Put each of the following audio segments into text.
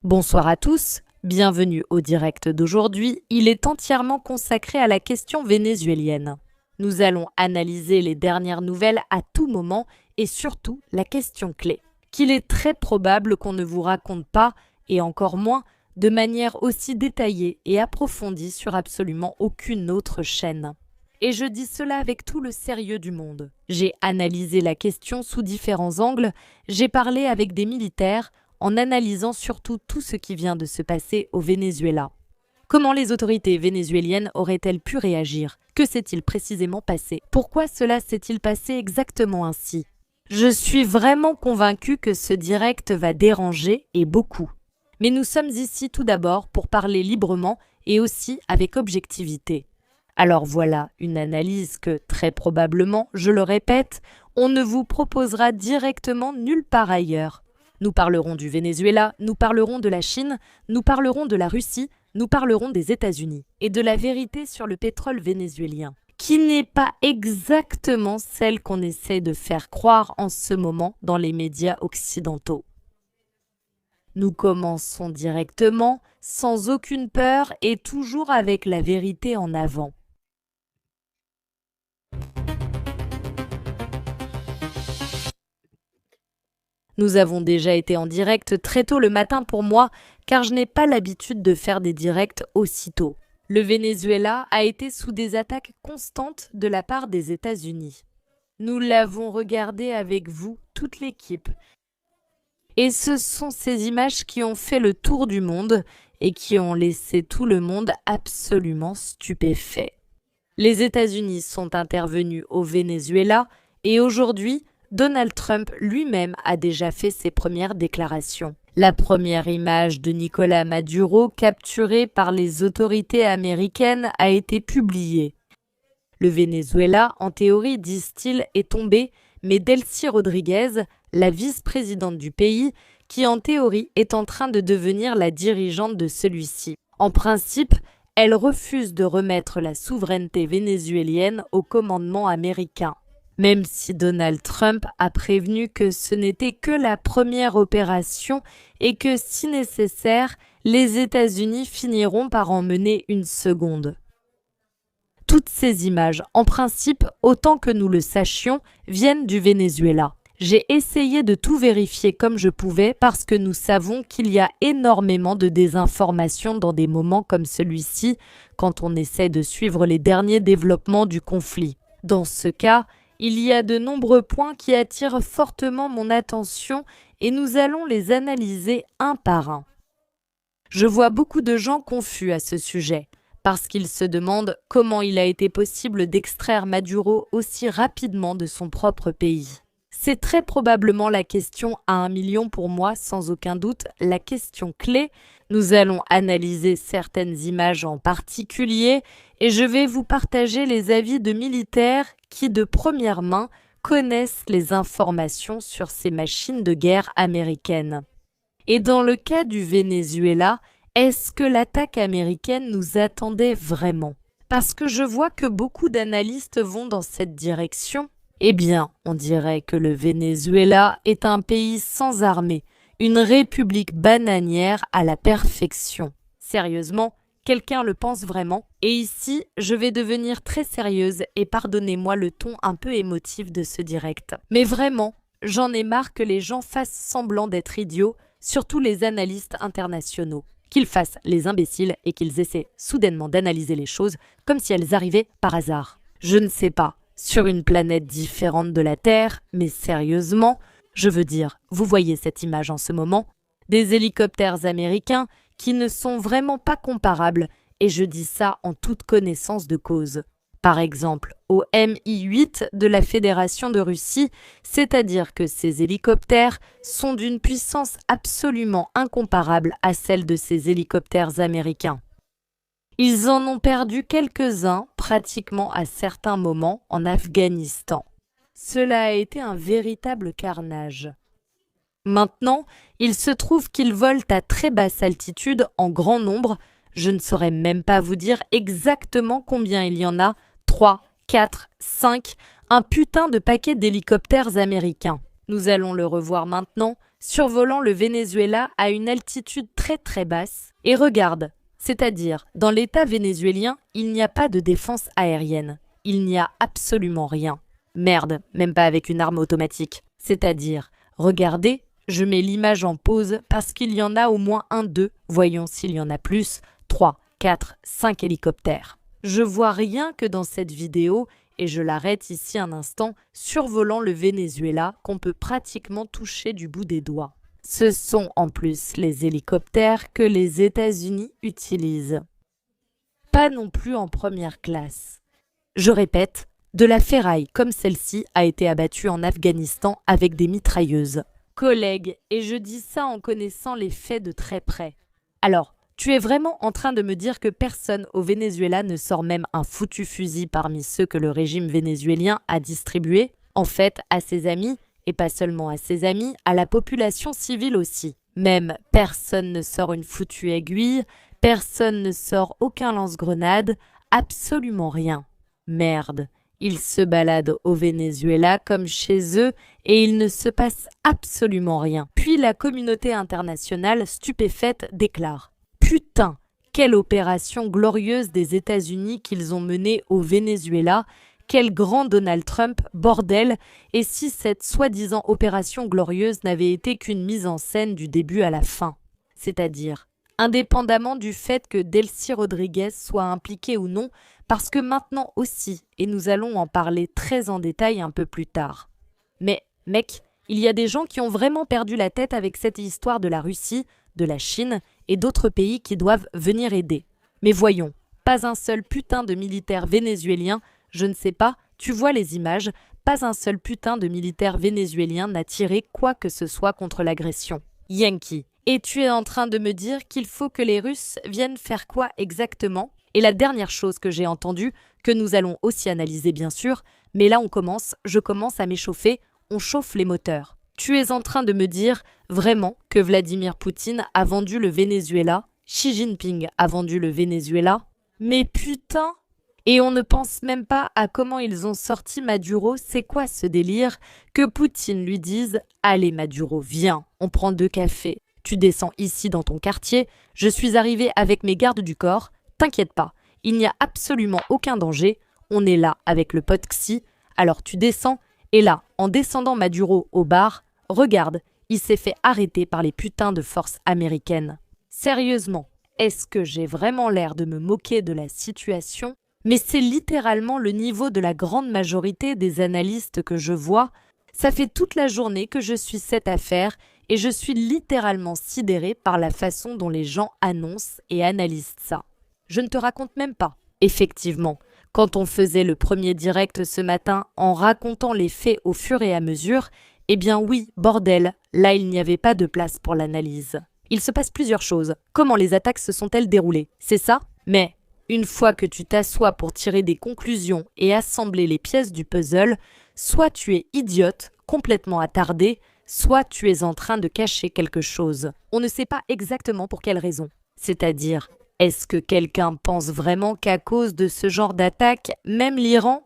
Bonsoir à tous, bienvenue au direct d'aujourd'hui. Il est entièrement consacré à la question vénézuélienne. Nous allons analyser les dernières nouvelles à tout moment et surtout la question clé, qu'il est très probable qu'on ne vous raconte pas, et encore moins de manière aussi détaillée et approfondie sur absolument aucune autre chaîne. Et je dis cela avec tout le sérieux du monde. J'ai analysé la question sous différents angles, j'ai parlé avec des militaires, en analysant surtout tout ce qui vient de se passer au Venezuela. Comment les autorités vénézuéliennes auraient-elles pu réagir? Que s'est-il précisément passé? Pourquoi cela s'est-il passé exactement ainsi? Je suis vraiment convaincu que ce direct va déranger, et beaucoup. Mais nous sommes ici tout d'abord pour parler librement et aussi avec objectivité. Alors voilà une analyse que, très probablement, je le répète, on ne vous proposera directement nulle part ailleurs. Nous parlerons du Venezuela, nous parlerons de la Chine, nous parlerons de la Russie, nous parlerons des États-Unis et de la vérité sur le pétrole vénézuélien, qui n'est pas exactement celle qu'on essaie de faire croire en ce moment dans les médias occidentaux. Nous commençons directement, sans aucune peur et toujours avec la vérité en avant. Nous avons déjà été en direct très tôt le matin pour moi, car je n'ai pas l'habitude de faire des directs aussitôt. Le Venezuela a été sous des attaques constantes de la part des États-Unis. Nous l'avons regardé avec vous, toute l'équipe. Et ce sont ces images qui ont fait le tour du monde et qui ont laissé tout le monde absolument stupéfait. Les États-Unis sont intervenus au Venezuela et aujourd'hui, Donald Trump lui-même a déjà fait ses premières déclarations. La première image de Nicolás Maduro capturée par les autorités américaines a été publiée. Le Venezuela, en théorie, disent-ils, est tombé, mais Delcy Rodríguez, la vice-présidente du pays, qui en théorie est en train de devenir la dirigeante de celui-ci. En principe, elle refuse de remettre la souveraineté vénézuélienne au commandement américain. Même si Donald Trump a prévenu que ce n'était que la première opération et que, si nécessaire, les États-Unis finiront par en mener une seconde. Toutes ces images, en principe, autant que nous le sachions, viennent du Venezuela. J'ai essayé de tout vérifier comme je pouvais parce que nous savons qu'il y a énormément de désinformation dans des moments comme celui-ci quand on essaie de suivre les derniers développements du conflit. Dans ce cas, il y a de nombreux points qui attirent fortement mon attention et nous allons les analyser un par un. Je vois beaucoup de gens confus à ce sujet, parce qu'ils se demandent comment il a été possible d'extraire Maduro aussi rapidement de son propre pays. C'est très probablement la question à 1 million pour moi, sans aucun doute, la question clé. Nous allons analyser certaines images en particulier et je vais vous partager les avis de militaires qui, de première main, connaissent les informations sur ces machines de guerre américaines. Et dans le cas du Venezuela, est-ce que l'attaque américaine nous attendait vraiment? Parce que je vois que beaucoup d'analystes vont dans cette direction. Eh bien, on dirait que le Venezuela est un pays sans armée, une république bananière à la perfection. Sérieusement, quelqu'un le pense vraiment? Et ici, je vais devenir très sérieuse et pardonnez-moi le ton un peu émotif de ce direct. Mais vraiment, j'en ai marre que les gens fassent semblant d'être idiots, surtout les analystes internationaux. Qu'ils fassent les imbéciles et qu'ils essaient soudainement d'analyser les choses comme si elles arrivaient par hasard. Je ne sais pas. Sur une planète différente de la Terre, mais sérieusement, je veux dire, vous voyez cette image en ce moment, des hélicoptères américains qui ne sont vraiment pas comparables, et je dis ça en toute connaissance de cause. Par exemple, au Mi-8 de la Fédération de Russie, c'est-à-dire que ces hélicoptères sont d'une puissance absolument incomparable à celle de ces hélicoptères américains. Ils en ont perdu quelques-uns, pratiquement à certains moments, en Afghanistan. Cela a été un véritable carnage. Maintenant, il se trouve qu'ils volent à très basse altitude en grand nombre. Je ne saurais même pas vous dire exactement combien il y en a, 3, 4, 5, un putain de paquet d'hélicoptères américains. Nous allons le revoir maintenant, survolant le Venezuela à une altitude très très basse. Et regarde, c'est-à-dire, dans l'État vénézuélien, il n'y a pas de défense aérienne. Il n'y a absolument rien. Merde, même pas avec une arme automatique. C'est-à-dire, regardez, je mets l'image en pause parce qu'il y en a au moins 1, 2, voyons s'il y en a plus, 3, 4, 5 hélicoptères. Je vois rien que dans cette vidéo et je l'arrête ici un instant, survolant le Venezuela qu'on peut pratiquement toucher du bout des doigts. Ce sont en plus les hélicoptères que les États-Unis utilisent. Pas non plus en première classe. Je répète, de la ferraille comme celle-ci a été abattue en Afghanistan avec des mitrailleuses. Collègues, et je dis ça en connaissant les faits de très près. Alors, tu es vraiment en train de me dire que personne au Venezuela ne sort même un foutu fusil parmi ceux que le régime vénézuélien a distribués, en fait, à ses amis, et pas seulement à ses amis, à la population civile aussi. Même personne ne sort une foutue aiguille, personne ne sort aucun lance-grenade, absolument rien. Merde. Ils se baladent au Venezuela comme chez eux et il ne se passe absolument rien. Puis la communauté internationale, stupéfaite, déclare « Putain, quelle opération glorieuse des États-Unis qu'ils ont menée au Venezuela, quel grand Donald Trump, bordel, et si cette soi-disant opération glorieuse n'avait été qu'une mise en scène du début à la fin. » C'est-à-dire, indépendamment du fait que Delcy Rodriguez soit impliquée ou non, parce que maintenant aussi, et nous allons en parler très en détail un peu plus tard. Mais, mec, il y a des gens qui ont vraiment perdu la tête avec cette histoire de la Russie, de la Chine et d'autres pays qui doivent venir aider. Mais voyons, pas un seul putain de militaire vénézuélien, je ne sais pas, tu vois les images, pas un seul putain de militaire vénézuélien n'a tiré quoi que ce soit contre l'agression. Yankee. Et tu es en train de me dire qu'il faut que les Russes viennent faire quoi exactement ? Et la dernière chose que j'ai entendue, que nous allons aussi analyser bien sûr, mais là je commence à m'échauffer, on chauffe les moteurs. Tu es en train de me dire vraiment que Vladimir Poutine a vendu le Venezuela, Xi Jinping a vendu le Venezuela, mais putain! Et on ne pense même pas à comment ils ont sorti Maduro, c'est quoi ce délire? Que Poutine lui dise « Allez Maduro, viens, on prend 2 cafés, tu descends ici dans ton quartier, je suis arrivé avec mes gardes du corps, t'inquiète pas, il n'y a absolument aucun danger, on est là avec le pote Xi, alors tu descends, et là, en descendant Maduro au bar, regarde, il s'est fait arrêter par les putains de forces américaines. Sérieusement, est-ce que j'ai vraiment l'air de me moquer de la situation? Mais c'est littéralement le niveau de la grande majorité des analystes que je vois. Ça fait toute la journée que je suis cette affaire et je suis littéralement sidérée par la façon dont les gens annoncent et analysent ça. Je ne te raconte même pas. Effectivement, quand on faisait le premier direct ce matin en racontant les faits au fur et à mesure, eh bien oui, bordel, là il n'y avait pas de place pour l'analyse. Il se passe plusieurs choses. Comment les attaques se sont-elles déroulées? C'est ça? Mais une fois que tu t'assois pour tirer des conclusions et assembler les pièces du puzzle, soit tu es idiote, complètement attardé, soit tu es en train de cacher quelque chose. On ne sait pas exactement pour quelle raison. C'est-à-dire, est-ce que quelqu'un pense vraiment qu'à cause de ce genre d'attaque, même l'Iran,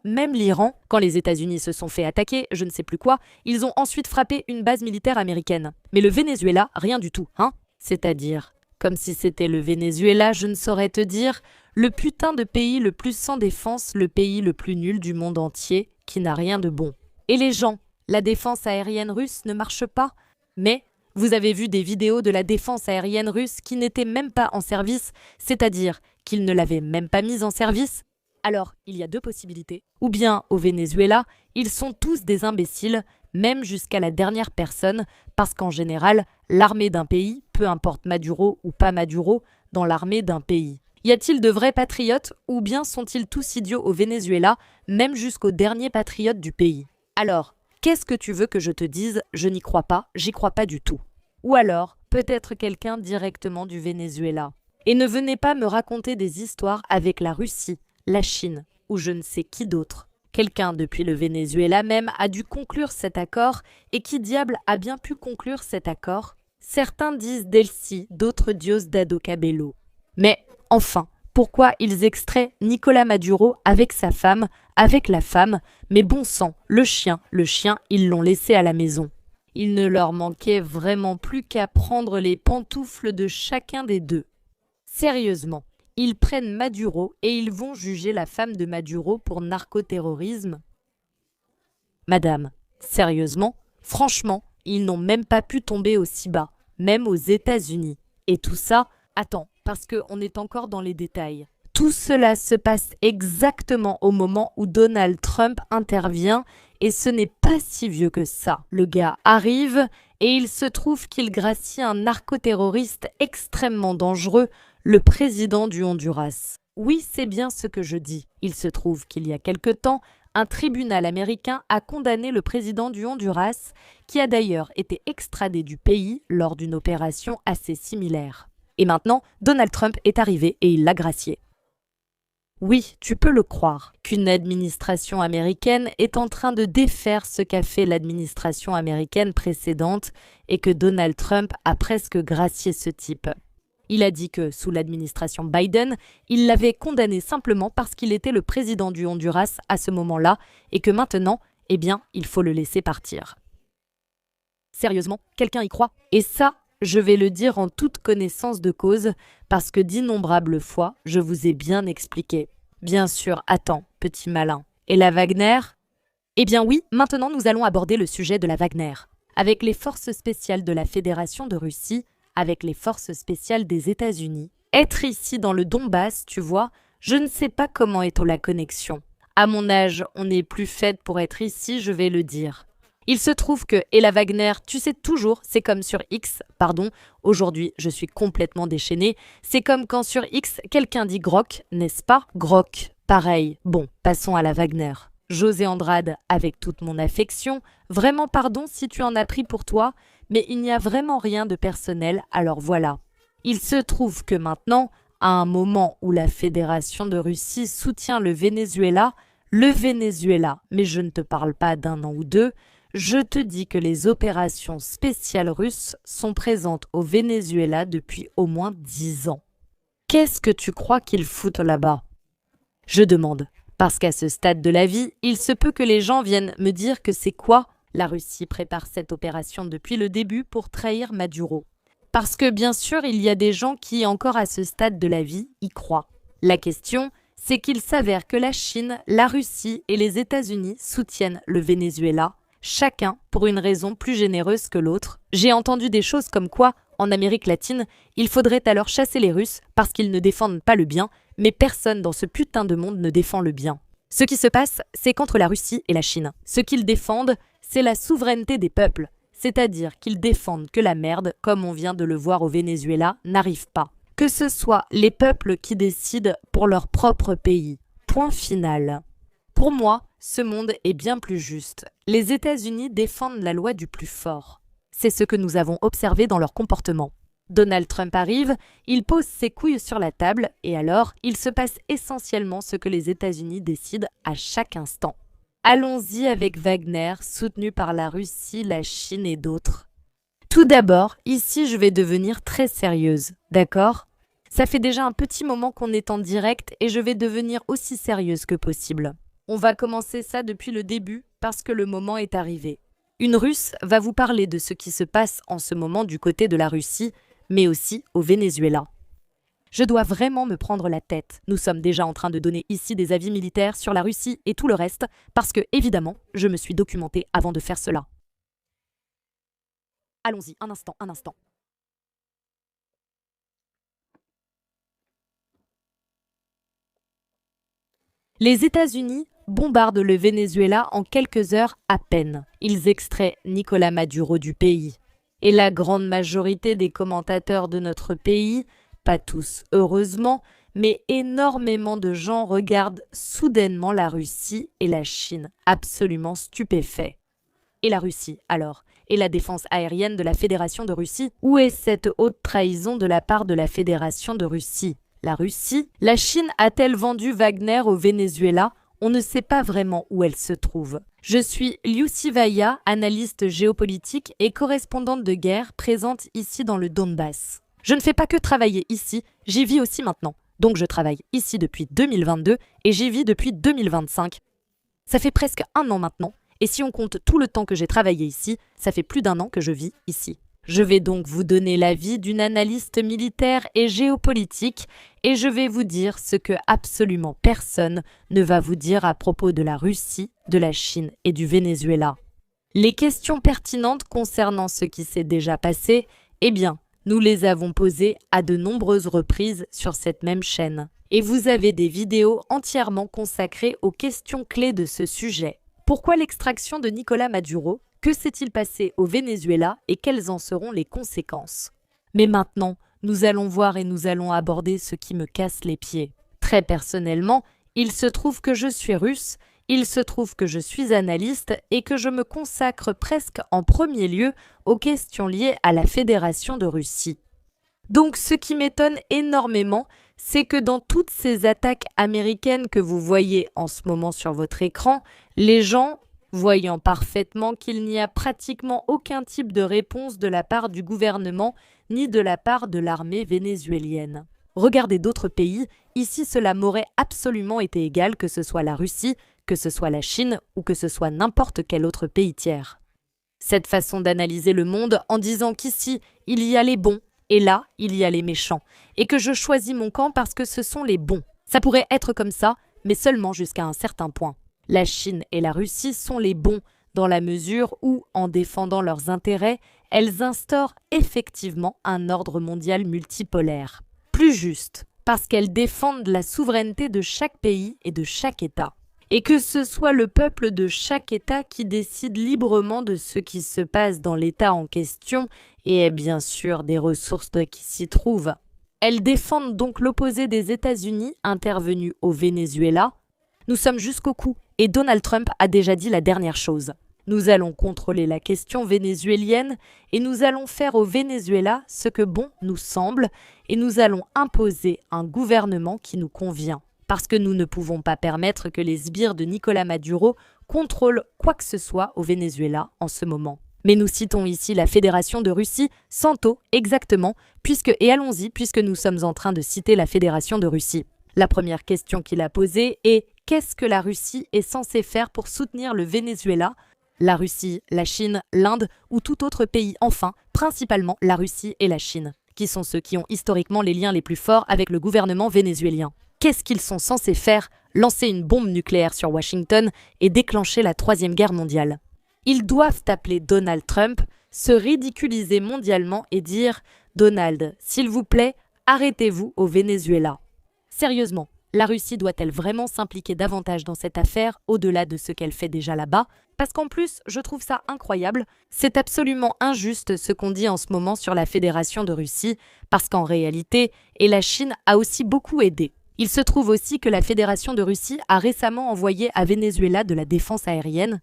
quand les États-Unis se sont fait attaquer, je ne sais plus quoi, ils ont ensuite frappé une base militaire américaine. Mais le Venezuela, rien du tout, hein? C'est-à-dire, comme si c'était le Venezuela, je ne saurais te dire, le putain de pays le plus sans défense, le pays le plus nul du monde entier, qui n'a rien de bon. Et les gens, la défense aérienne russe ne marche pas, mais vous avez vu des vidéos de la défense aérienne russe qui n'étaient même pas en service, c'est-à-dire qu'ils ne l'avaient même pas mise en service. Alors, il y a 2 possibilités. Ou bien, au Venezuela, ils sont tous des imbéciles, même jusqu'à la dernière personne, parce qu'en général, l'armée d'un pays, peu importe Maduro ou pas Maduro, dans l'armée d'un pays. Y a-t-il de vrais patriotes ou bien sont-ils tous idiots au Venezuela, même jusqu'au dernier patriote du pays? Alors, qu'est-ce que tu veux que je te dise? Je n'y crois pas, j'y crois pas du tout. Ou alors, peut-être quelqu'un directement du Venezuela. Et ne venez pas me raconter des histoires avec la Russie, la Chine ou je ne sais qui d'autre. Quelqu'un depuis le Venezuela même a dû conclure cet accord et qui diable a bien pu conclure cet accord? Certains disent Delcy, d'autres Diosdado Cabello. Mais enfin, pourquoi ils extraient Nicolas Maduro avec sa femme, avec la femme, mais bon sang, le chien, ils l'ont laissé à la maison. Il ne leur manquait vraiment plus qu'à prendre les pantoufles de chacun des deux. Sérieusement, ils prennent Maduro et ils vont juger la femme de Maduro pour narcoterrorisme. Madame, sérieusement, franchement, ils n'ont même pas pu tomber aussi bas, même aux États-Unis. Et tout ça, attends, parce qu'on est encore dans les détails. Tout cela se passe exactement au moment où Donald Trump intervient et ce n'est pas si vieux que ça. Le gars arrive et il se trouve qu'il gracie un narcoterroriste extrêmement dangereux, le président du Honduras. Oui, c'est bien ce que je dis. Il se trouve qu'il y a quelque temps, un tribunal américain a condamné le président du Honduras, qui a d'ailleurs été extradé du pays lors d'une opération assez similaire. Et maintenant, Donald Trump est arrivé et il l'a gracié. Oui, tu peux le croire, qu'une administration américaine est en train de défaire ce qu'a fait l'administration américaine précédente et que Donald Trump a presque gracié ce type. Il a dit que, sous l'administration Biden, il l'avait condamné simplement parce qu'il était le président du Honduras à ce moment-là et que maintenant, eh bien, il faut le laisser partir. Sérieusement, quelqu'un y croit? Et ça, je vais le dire en toute connaissance de cause, parce que d'innombrables fois, je vous ai bien expliqué. Bien sûr, attends, petit malin. Et la Wagner? Eh bien oui, maintenant nous allons aborder le sujet de la Wagner. Avec les forces spéciales de la Fédération de Russie, avec les forces spéciales des États-Unis. Être ici dans le Donbass, tu vois, je ne sais pas comment est la connexion. À mon âge, on n'est plus faite pour être ici, je vais le dire. Il se trouve que, et la Wagner, tu sais toujours, c'est comme sur X, pardon, aujourd'hui je suis complètement déchaînée, c'est comme quand sur X, quelqu'un dit Grok, n'est-ce pas? Grok, pareil. Bon, passons à la Wagner. José Andrade, avec toute mon affection, vraiment pardon si tu en as pris pour toi, mais il n'y a vraiment rien de personnel, alors voilà. Il se trouve que maintenant, à un moment où la Fédération de Russie soutient le Venezuela, mais je ne te parle pas d'un an ou deux, je te dis que les opérations spéciales russes sont présentes au Venezuela depuis au moins 10 ans. Qu'est-ce que tu crois qu'ils foutent là-bas? Je demande, parce qu'à ce stade de la vie, il se peut que les gens viennent me dire que c'est quoi? La Russie prépare cette opération depuis le début pour trahir Maduro. Parce que bien sûr, il y a des gens qui, encore à ce stade de la vie, y croient. La question, c'est qu'il s'avère que la Chine, la Russie et les États-Unis soutiennent le Venezuela, chacun pour une raison plus généreuse que l'autre. J'ai entendu des choses comme quoi, en Amérique latine, il faudrait alors chasser les Russes parce qu'ils ne défendent pas le bien, mais personne dans ce putain de monde ne défend le bien. Ce qui se passe, c'est qu'entre la Russie et la Chine, ce qu'ils défendent, c'est la souveraineté des peuples, c'est-à-dire qu'ils défendent que la merde, comme on vient de le voir au Venezuela, n'arrive pas. Que ce soit les peuples qui décident pour leur propre pays. Point final. Pour moi, ce monde est bien plus juste. Les États-Unis défendent la loi du plus fort. C'est ce que nous avons observé dans leur comportement. Donald Trump arrive, il pose ses couilles sur la table et alors, il se passe essentiellement ce que les États-Unis décident à chaque instant. Allons-y avec Wagner, soutenu par la Russie, la Chine et d'autres. Tout d'abord, ici je vais devenir très sérieuse, d'accord? Ça fait déjà un petit moment qu'on est en direct et je vais devenir aussi sérieuse que possible. On va commencer ça depuis le début parce que le moment est arrivé. Une Russe va vous parler de ce qui se passe en ce moment du côté de la Russie, mais aussi au Venezuela. Je dois vraiment me prendre la tête. Nous sommes déjà en train de donner ici des avis militaires sur la Russie et tout le reste, parce que, évidemment, je me suis documentée avant de faire cela. Allons-y, un instant. Les États-Unis bombardent le Venezuela en quelques heures à peine. Ils extraient Nicolás Maduro du pays. Et la grande majorité des commentateurs de notre pays, pas tous heureusement, mais énormément de gens regardent soudainement la Russie et la Chine, absolument stupéfaits. Et la Russie, alors? Et la défense aérienne de la Fédération de Russie? Où est cette haute trahison de la part de la Fédération de Russie? La Russie? La Chine a-t-elle vendu Wagner au Venezuela? On ne sait pas vraiment où elle se trouve. Je suis Liu Sivaya, analyste géopolitique et correspondante de guerre présente ici dans le Donbass. Je ne fais pas que travailler ici, j'y vis aussi maintenant. Donc je travaille ici depuis 2022 et j'y vis depuis 2025. Ça fait presque un an maintenant Et si on compte tout le temps que j'ai travaillé ici, ça fait plus d'1 an que je vis ici. Je vais donc vous donner l'avis d'une analyste militaire et géopolitique et je vais vous dire ce que absolument personne ne va vous dire à propos de la Russie, de la Chine et du Venezuela. Les questions pertinentes concernant ce qui s'est déjà passé, eh bien, nous les avons posées à de nombreuses reprises sur cette même chaîne. Et vous avez des vidéos entièrement consacrées aux questions clés de ce sujet. Pourquoi l'extraction de Nicolás Maduro ? Que s'est-il passé au Venezuela et quelles en seront les conséquences? Mais maintenant, nous allons voir et nous allons aborder ce qui me casse les pieds. Très personnellement, il se trouve que je suis russe, il se trouve que je suis analyste et que je me consacre presque en premier lieu aux questions liées à la Fédération de Russie. Donc ce qui m'étonne énormément, c'est que dans toutes ces attaques américaines que vous voyez en ce moment sur votre écran, les gens, voyant parfaitement qu'il n'y a pratiquement aucun type de réponse de la part du gouvernement ni de la part de l'armée vénézuélienne. Regardez d'autres pays, ici cela m'aurait absolument été égal que ce soit la Russie, que ce soit la Chine ou que ce soit n'importe quel autre pays tiers. Cette façon d'analyser le monde en disant qu'ici il y a les bons et là il y a les méchants et que je choisis mon camp parce que ce sont les bons. Ça pourrait être comme ça, mais seulement jusqu'à un certain point. La Chine et la Russie sont les bons dans la mesure où, en défendant leurs intérêts, elles instaurent effectivement un ordre mondial multipolaire. Plus juste, parce qu'elles défendent la souveraineté de chaque pays et de chaque État. Et que ce soit le peuple de chaque État qui décide librement de ce qui se passe dans l'État en question et bien sûr des ressources qui s'y trouvent. Elles défendent donc l'opposé des États-Unis intervenus au Venezuela. Nous sommes jusqu'au cou et Donald Trump a déjà dit la dernière chose. Nous allons contrôler la question vénézuélienne et nous allons faire au Venezuela ce que bon nous semble et nous allons imposer un gouvernement qui nous convient. Parce que nous ne pouvons pas permettre que les sbires de Nicolás Maduro contrôlent quoi que ce soit au Venezuela en ce moment. Mais nous citons ici la Fédération de Russie, Santo exactement, puisque nous sommes en train de citer la Fédération de Russie. La première question qu'il a posée est « Qu'est-ce que la Russie est censée faire pour soutenir le Venezuela ?» La Russie, la Chine, l'Inde ou tout autre pays, enfin, principalement la Russie et la Chine, qui sont ceux qui ont historiquement les liens les plus forts avec le gouvernement vénézuélien. Qu'est-ce qu'ils sont censés faire? Lancer une bombe nucléaire sur Washington et déclencher la Troisième Guerre mondiale. Ils doivent appeler Donald Trump, se ridiculiser mondialement et dire « Donald, s'il vous plaît, arrêtez-vous au Venezuela ». Sérieusement, la Russie doit-elle vraiment s'impliquer davantage dans cette affaire au-delà de ce qu'elle fait déjà là-bas? Parce qu'en plus, je trouve ça incroyable, c'est absolument injuste ce qu'on dit en ce moment sur la Fédération de Russie, parce qu'en réalité, et la Chine a aussi beaucoup aidé. Il se trouve aussi que la Fédération de Russie a récemment envoyé à Venezuela de la défense aérienne.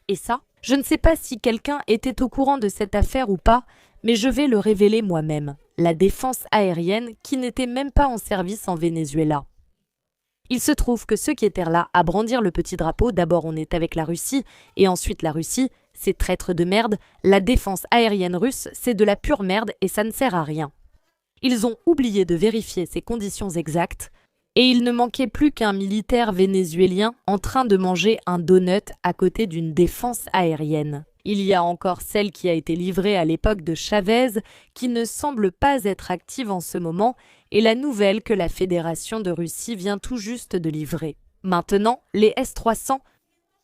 Et ça, je ne sais pas si quelqu'un était au courant de cette affaire ou pas, mais je vais le révéler moi-même. La défense aérienne qui n'était même pas en service en Venezuela. Il se trouve que ceux qui étaient là à brandir le petit drapeau, d'abord on est avec la Russie, et ensuite la Russie, c'est traître de merde, la défense aérienne russe, c'est de la pure merde et ça ne sert à rien. Ils ont oublié de vérifier ces conditions exactes, et il ne manquait plus qu'un militaire vénézuélien en train de manger un donut à côté d'une défense aérienne. Il y a encore celle qui a été livrée à l'époque de Chavez, qui ne semble pas être active en ce moment, et la nouvelle que la Fédération de Russie vient tout juste de livrer. Maintenant, les S-300,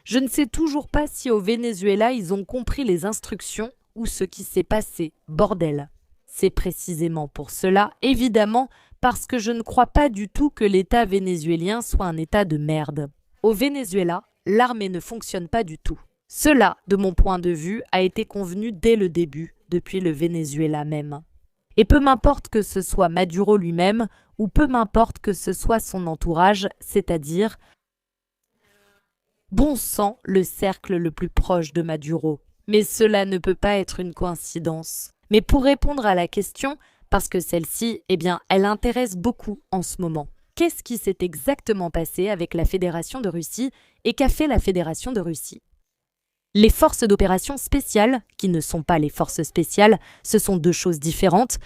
je ne sais toujours pas si au Venezuela ils ont compris les instructions ou ce qui s'est passé, bordel. C'est précisément pour cela, évidemment, parce que je ne crois pas du tout que l'État vénézuélien soit un État de merde. Au Venezuela, l'armée ne fonctionne pas du tout. Cela, de mon point de vue, a été convenu dès le début, depuis le Venezuela même. Et peu m'importe que ce soit Maduro lui-même, ou peu m'importe que ce soit son entourage, c'est-à-dire, bon sang, le cercle le plus proche de Maduro. Mais cela ne peut pas être une coïncidence. Mais pour répondre à la question, parce que celle-ci, elle intéresse beaucoup en ce moment. Qu'est-ce qui s'est exactement passé avec la Fédération de Russie et qu'a fait la Fédération de Russie? Les forces d'opération spéciales, qui ne sont pas les forces spéciales, ce sont deux choses différentes.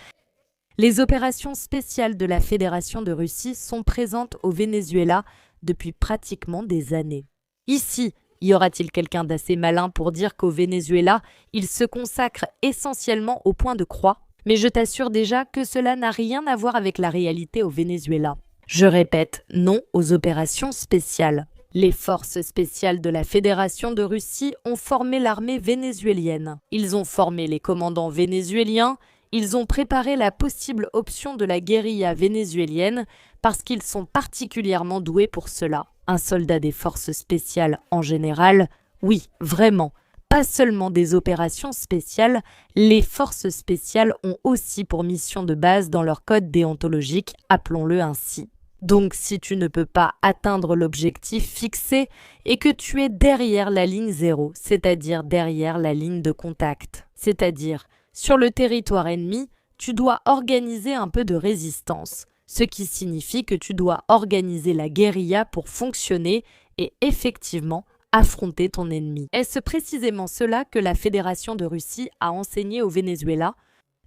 Les opérations spéciales de la Fédération de Russie sont présentes au Venezuela depuis pratiquement des années. Ici, Y aura-t-il quelqu'un d'assez malin pour dire qu'au Venezuela, il se consacre essentiellement au point de croix? Mais je t'assure déjà que cela n'a rien à voir avec la réalité au Venezuela. Je répète, non aux opérations spéciales. Les forces spéciales de la Fédération de Russie ont formé l'armée vénézuélienne. Ils ont formé les commandants vénézuéliens, ils ont préparé la possible option de la guérilla vénézuélienne parce qu'ils sont particulièrement doués pour cela. Un soldat des forces spéciales en général, oui, vraiment, pas seulement des opérations spéciales, les forces spéciales ont aussi pour mission de base dans leur code déontologique, appelons-le ainsi. Donc si tu ne peux pas atteindre l'objectif fixé et que tu es derrière la ligne 0, c'est-à-dire derrière la ligne de contact, c'est-à-dire sur le territoire ennemi, tu dois organiser un peu de résistance, ce qui signifie que tu dois organiser la guérilla pour fonctionner et effectivement affronter ton ennemi. Est-ce précisément cela que la Fédération de Russie a enseigné au Venezuela?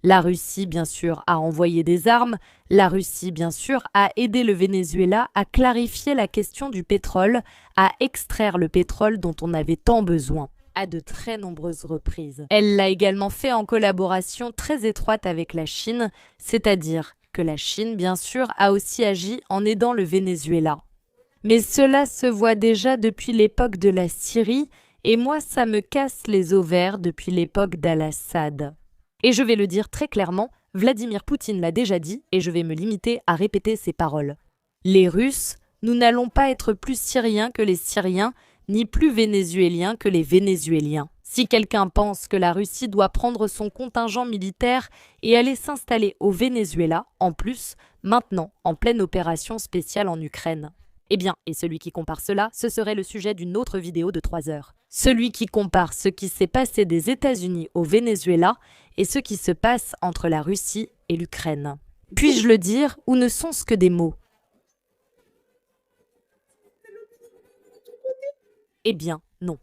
La Russie, bien sûr, a envoyé des armes. La Russie, bien sûr, a aidé le Venezuela à clarifier la question du pétrole, à extraire le pétrole dont on avait tant besoin, à de très nombreuses reprises. Elle l'a également fait en collaboration très étroite avec la Chine, c'est-à-dire que la Chine, bien sûr, a aussi agi en aidant le Venezuela. Mais cela se voit déjà depuis l'époque de la Syrie, et moi ça me casse les ovaires depuis l'époque d'Al-Assad. Et je vais le dire très clairement, Vladimir Poutine l'a déjà dit, et je vais me limiter à répéter ces paroles. Les Russes, nous n'allons pas être plus Syriens que les Syriens, ni plus Vénézuéliens que les Vénézuéliens. Si quelqu'un pense que la Russie doit prendre son contingent militaire et aller s'installer au Venezuela, en plus, maintenant, en pleine opération spéciale en Ukraine. Eh bien, et celui qui compare cela, ce serait le sujet d'une autre vidéo de 3 heures. Celui qui compare ce qui s'est passé des États-Unis au Venezuela et ce qui se passe entre la Russie et l'Ukraine. Puis-je le dire, ou ne sont-ce que des mots? Eh bien, non.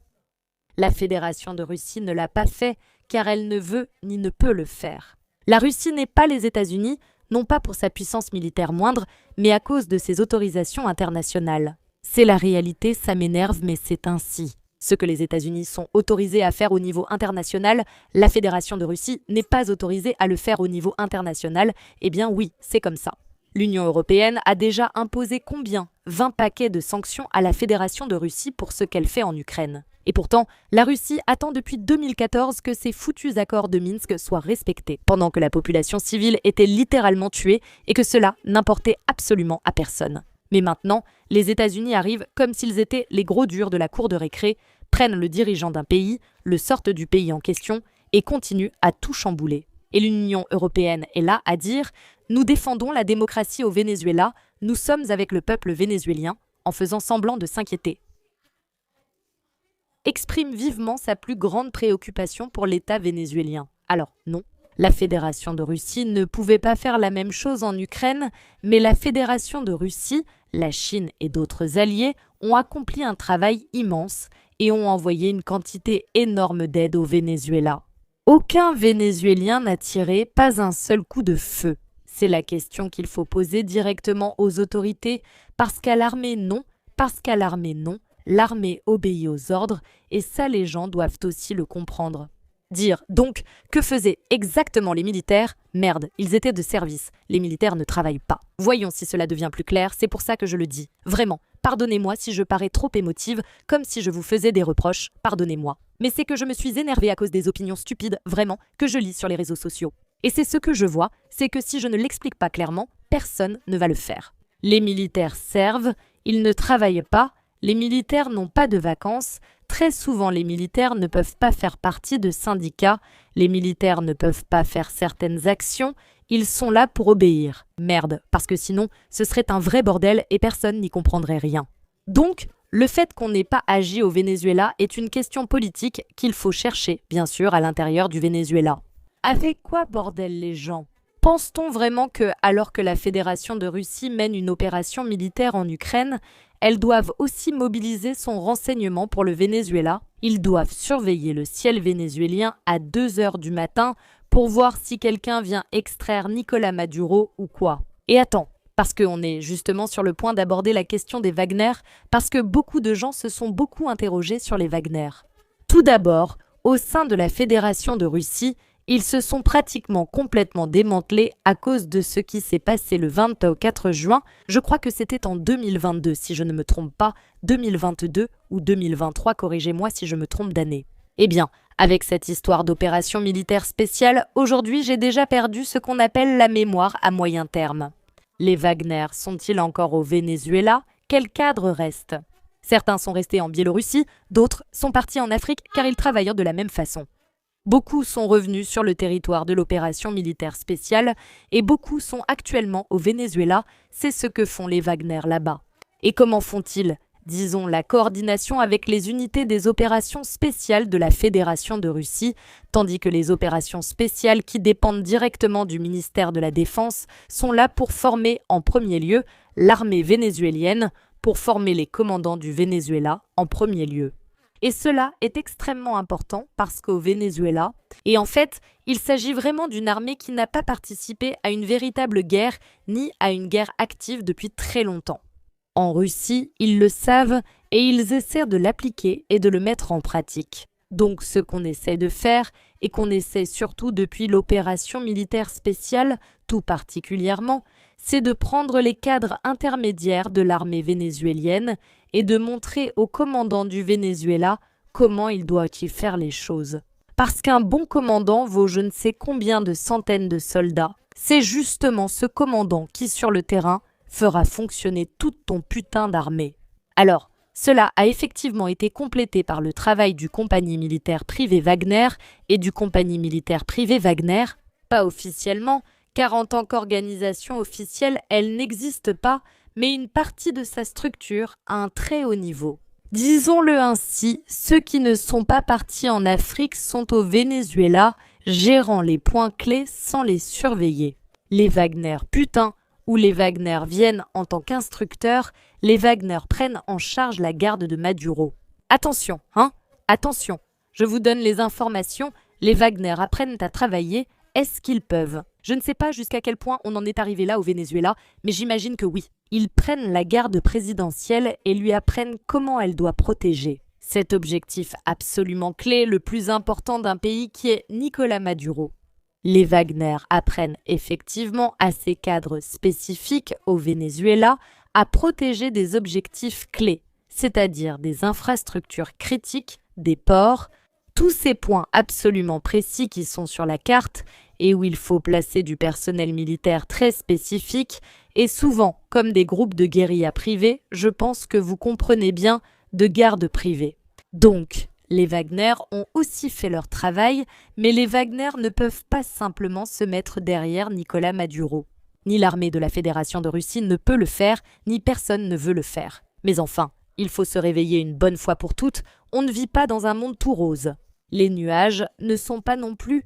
La Fédération de Russie ne l'a pas fait car elle ne veut ni ne peut le faire. La Russie n'est pas les États-Unis, non pas pour sa puissance militaire moindre, mais à cause de ses autorisations internationales. C'est la réalité, ça m'énerve, mais c'est ainsi. Ce que les États-Unis sont autorisés à faire au niveau international, la Fédération de Russie n'est pas autorisée à le faire au niveau international. Eh bien oui, c'est comme ça. L'Union européenne a déjà imposé combien? 20 paquets de sanctions à la Fédération de Russie pour ce qu'elle fait en Ukraine. Et pourtant, la Russie attend depuis 2014 que ces foutus accords de Minsk soient respectés, pendant que la population civile était littéralement tuée et que cela n'importait absolument à personne. Mais maintenant, les États-Unis arrivent comme s'ils étaient les gros durs de la cour de récré, prennent le dirigeant d'un pays, le sortent du pays en question et continuent à tout chambouler. Et l'Union européenne est là à dire « Nous défendons la démocratie au Venezuela, nous sommes avec le peuple vénézuélien » en faisant semblant de s'inquiéter. Exprime vivement sa plus grande préoccupation pour l'État vénézuélien. Alors non, la Fédération de Russie ne pouvait pas faire la même chose en Ukraine, mais la Fédération de Russie, la Chine et d'autres alliés ont accompli un travail immense et ont envoyé une quantité énorme d'aide au Venezuela. Aucun Vénézuélien n'a tiré pas un seul coup de feu. C'est la question qu'il faut poser directement aux autorités, parce qu'à l'armée non, l'armée obéit aux ordres, et ça les gens doivent aussi le comprendre. Dire donc, que faisaient exactement les militaires? Merde, ils étaient de service, les militaires ne travaillent pas. Voyons si cela devient plus clair, c'est pour ça que je le dis. Vraiment, pardonnez-moi si je parais trop émotive, comme si je vous faisais des reproches, pardonnez-moi. Mais c'est que je me suis énervée à cause des opinions stupides, vraiment, que je lis sur les réseaux sociaux. Et c'est ce que je vois, c'est que si je ne l'explique pas clairement, personne ne va le faire. Les militaires servent, ils ne travaillent pas, les militaires n'ont pas de vacances, très souvent les militaires ne peuvent pas faire partie de syndicats, les militaires ne peuvent pas faire certaines actions, ils sont là pour obéir. Merde, parce que sinon, ce serait un vrai bordel et personne n'y comprendrait rien. Donc, le fait qu'on n'ait pas agi au Venezuela est une question politique qu'il faut chercher, bien sûr, à l'intérieur du Venezuela. Avec quoi bordel les gens? Pense-t-on vraiment que, alors que la Fédération de Russie mène une opération militaire en Ukraine, elles doivent aussi mobiliser son renseignement pour le Venezuela? Ils doivent surveiller le ciel vénézuélien à 2 heures du matin pour voir si quelqu'un vient extraire Nicolás Maduro ou quoi. Et attends, Parce qu'on est justement sur le point d'aborder la question des Wagner, parce que beaucoup de gens se sont beaucoup interrogés sur les Wagner. Tout d'abord, au sein de la Fédération de Russie, ils se sont pratiquement complètement démantelés à cause de ce qui s'est passé le 24 juin, je crois que c'était en 2022 si je ne me trompe pas, 2022 ou 2023, corrigez-moi si je me trompe d'année. Eh bien, avec cette histoire d'opération militaire spéciale, aujourd'hui j'ai déjà perdu ce qu'on appelle la mémoire à moyen terme. Les Wagner sont-ils encore au Venezuela? Quel cadre reste? Certains sont restés en Biélorussie, d'autres sont partis en Afrique car ils travaillent de la même façon. Beaucoup sont revenus sur le territoire de l'opération militaire spéciale et beaucoup sont actuellement au Venezuela, c'est ce que font les Wagner là-bas. Et comment font-ils? Disons la coordination avec les unités des opérations spéciales de la Fédération de Russie, tandis que les opérations spéciales qui dépendent directement du ministère de la Défense sont là pour former en premier lieu l'armée vénézuélienne, pour former les commandants du Venezuela en premier lieu. Et cela est extrêmement important parce qu'au Venezuela, et en fait, il s'agit vraiment d'une armée qui n'a pas participé à une véritable guerre ni à une guerre active depuis très longtemps. En Russie, ils le savent et ils essaient de l'appliquer et de le mettre en pratique. Donc ce qu'on essaie de faire, et qu'on essaie surtout depuis l'opération militaire spéciale, tout particulièrement, c'est de prendre les cadres intermédiaires de l'armée vénézuélienne et de montrer au commandant du Venezuela comment il doit y faire les choses. Parce qu'un bon commandant vaut je ne sais combien de centaines de soldats. C'est justement ce commandant qui, sur le terrain, fera fonctionner toute ton putain d'armée. Alors, cela a effectivement été complété par le travail du compagnie militaire privée Wagner et du compagnie militaire privée Wagner, pas officiellement, car en tant qu'organisation officielle, elle n'existe pas, mais une partie de sa structure à un très haut niveau. Disons-le ainsi, ceux qui ne sont pas partis en Afrique sont au Venezuela, gérant les points clés sans les surveiller. Les Wagner, putain, où les Wagner viennent en tant qu'instructeurs, les Wagner prennent en charge la garde de Maduro. Attention, attention, je vous donne les informations, les Wagner apprennent à travailler, est-ce qu'ils peuvent? Je ne sais pas jusqu'à quel point on en est arrivé là au Venezuela, mais j'imagine que oui. Ils prennent la garde présidentielle et lui apprennent comment elle doit protéger. Cet objectif absolument clé, le plus important d'un pays qui est Nicolás Maduro. Les Wagner apprennent effectivement à ces cadres spécifiques au Venezuela à protéger des objectifs clés, c'est-à-dire des infrastructures critiques, des ports, tous ces points absolument précis qui sont sur la carte et où il faut placer du personnel militaire très spécifique et souvent, comme des groupes de guérilla privés, je pense que vous comprenez bien, de gardes privés. Donc, les Wagner ont aussi fait leur travail, mais les Wagner ne peuvent pas simplement se mettre derrière Nicolás Maduro. Ni l'armée de la Fédération de Russie ne peut le faire, ni personne ne veut le faire. Mais enfin, il faut se réveiller une bonne fois pour toutes, on ne vit pas dans un monde tout rose. Les nuages ne sont pas non plus...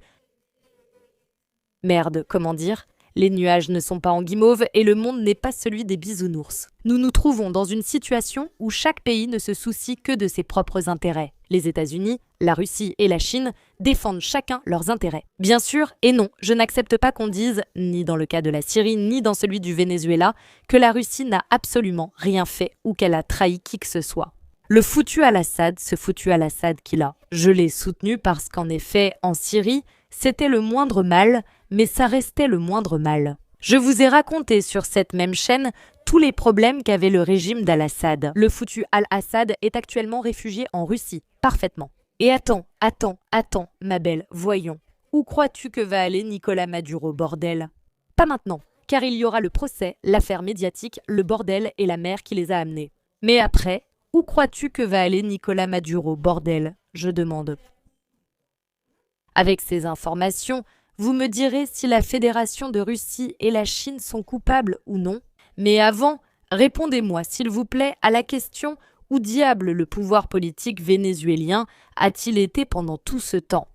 Merde, comment dire? Les nuages ne sont pas en guimauve et le monde n'est pas celui des bisounours. Nous nous trouvons dans une situation où chaque pays ne se soucie que de ses propres intérêts. Les États-Unis, la Russie et la Chine défendent chacun leurs intérêts. Bien sûr, et non, je n'accepte pas qu'on dise, ni dans le cas de la Syrie, ni dans celui du Venezuela, que la Russie n'a absolument rien fait ou qu'elle a trahi qui que ce soit. Le foutu Al-Assad, ce foutu Al-Assad qu'il a. Je l'ai soutenu parce qu'en effet, en Syrie, c'était le moindre mal, mais ça restait le moindre mal. Je vous ai raconté sur cette même chaîne tous les problèmes qu'avait le régime d'Al-Assad. Le foutu Al-Assad est actuellement réfugié en Russie, parfaitement. Et attends, ma belle, voyons. Où crois-tu que va aller Nicolás Maduro, bordel? Pas maintenant, car il y aura le procès, l'affaire médiatique, le bordel et la mer qui les a amenés. Mais après, où crois-tu que va aller Nicolás Maduro, bordel? Je demande. Avec ces informations, vous me direz si la Fédération de Russie et la Chine sont coupables ou non. Mais avant, répondez-moi s'il vous plaît à la question où diable le pouvoir politique vénézuélien a-t-il été pendant tout ce temps?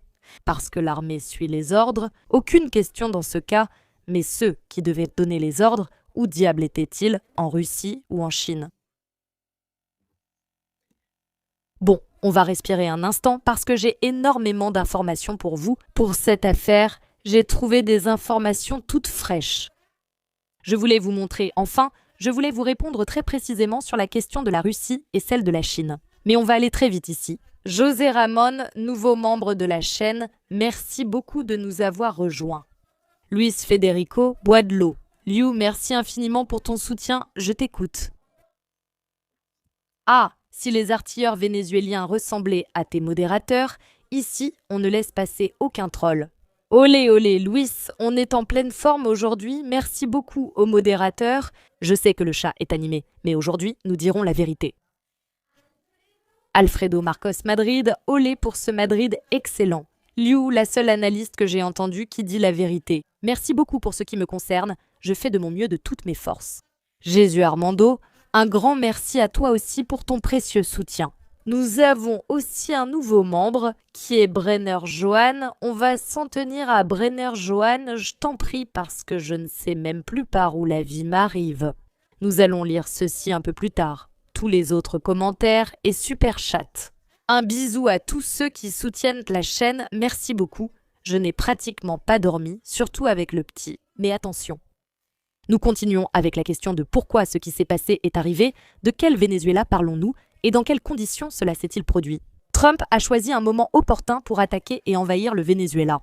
Parce que l'armée suit les ordres, aucune question dans ce cas, mais ceux qui devaient donner les ordres, où diable étaient-ils, en Russie ou en Chine? Bon, on va respirer un instant parce que j'ai énormément d'informations pour vous. Pour cette affaire, j'ai trouvé des informations toutes fraîches. Je voulais vous montrer, enfin, je voulais vous répondre très précisément sur la question de la Russie et celle de la Chine. Mais on va aller très vite ici. José Ramon, nouveau membre de la chaîne, merci beaucoup de nous avoir rejoints. Luis Federico, bois de l'eau. Liu, merci infiniment pour ton soutien, je t'écoute. Ah, si les artilleurs vénézuéliens ressemblaient à tes modérateurs, ici, on ne laisse passer aucun troll. Olé, olé, Luis, on est en pleine forme aujourd'hui, merci beaucoup aux modérateurs. Je sais que le chat est animé, mais aujourd'hui, nous dirons la vérité. Alfredo Marcos Madrid, olé pour ce Madrid excellent. Liu, la seule analyste que j'ai entendue qui dit la vérité. Merci beaucoup pour ce qui me concerne, je fais de mon mieux de toutes mes forces. Jésus Armando, un grand merci à toi aussi pour ton précieux soutien. Nous avons aussi un nouveau membre qui est Brenner Johan. On va s'en tenir à Brenner Johan, je t'en prie parce que je ne sais même plus par où la vie m'arrive. Nous allons lire ceci un peu plus tard. Tous les autres commentaires et super chat. Un bisou à tous ceux qui soutiennent la chaîne, merci beaucoup. Je n'ai pratiquement pas dormi, surtout avec le petit. Mais attention. Nous continuons avec la question de pourquoi ce qui s'est passé est arrivé, de quel Venezuela parlons-nous et dans quelles conditions cela s'est-il produit. Trump a choisi un moment opportun pour attaquer et envahir le Venezuela.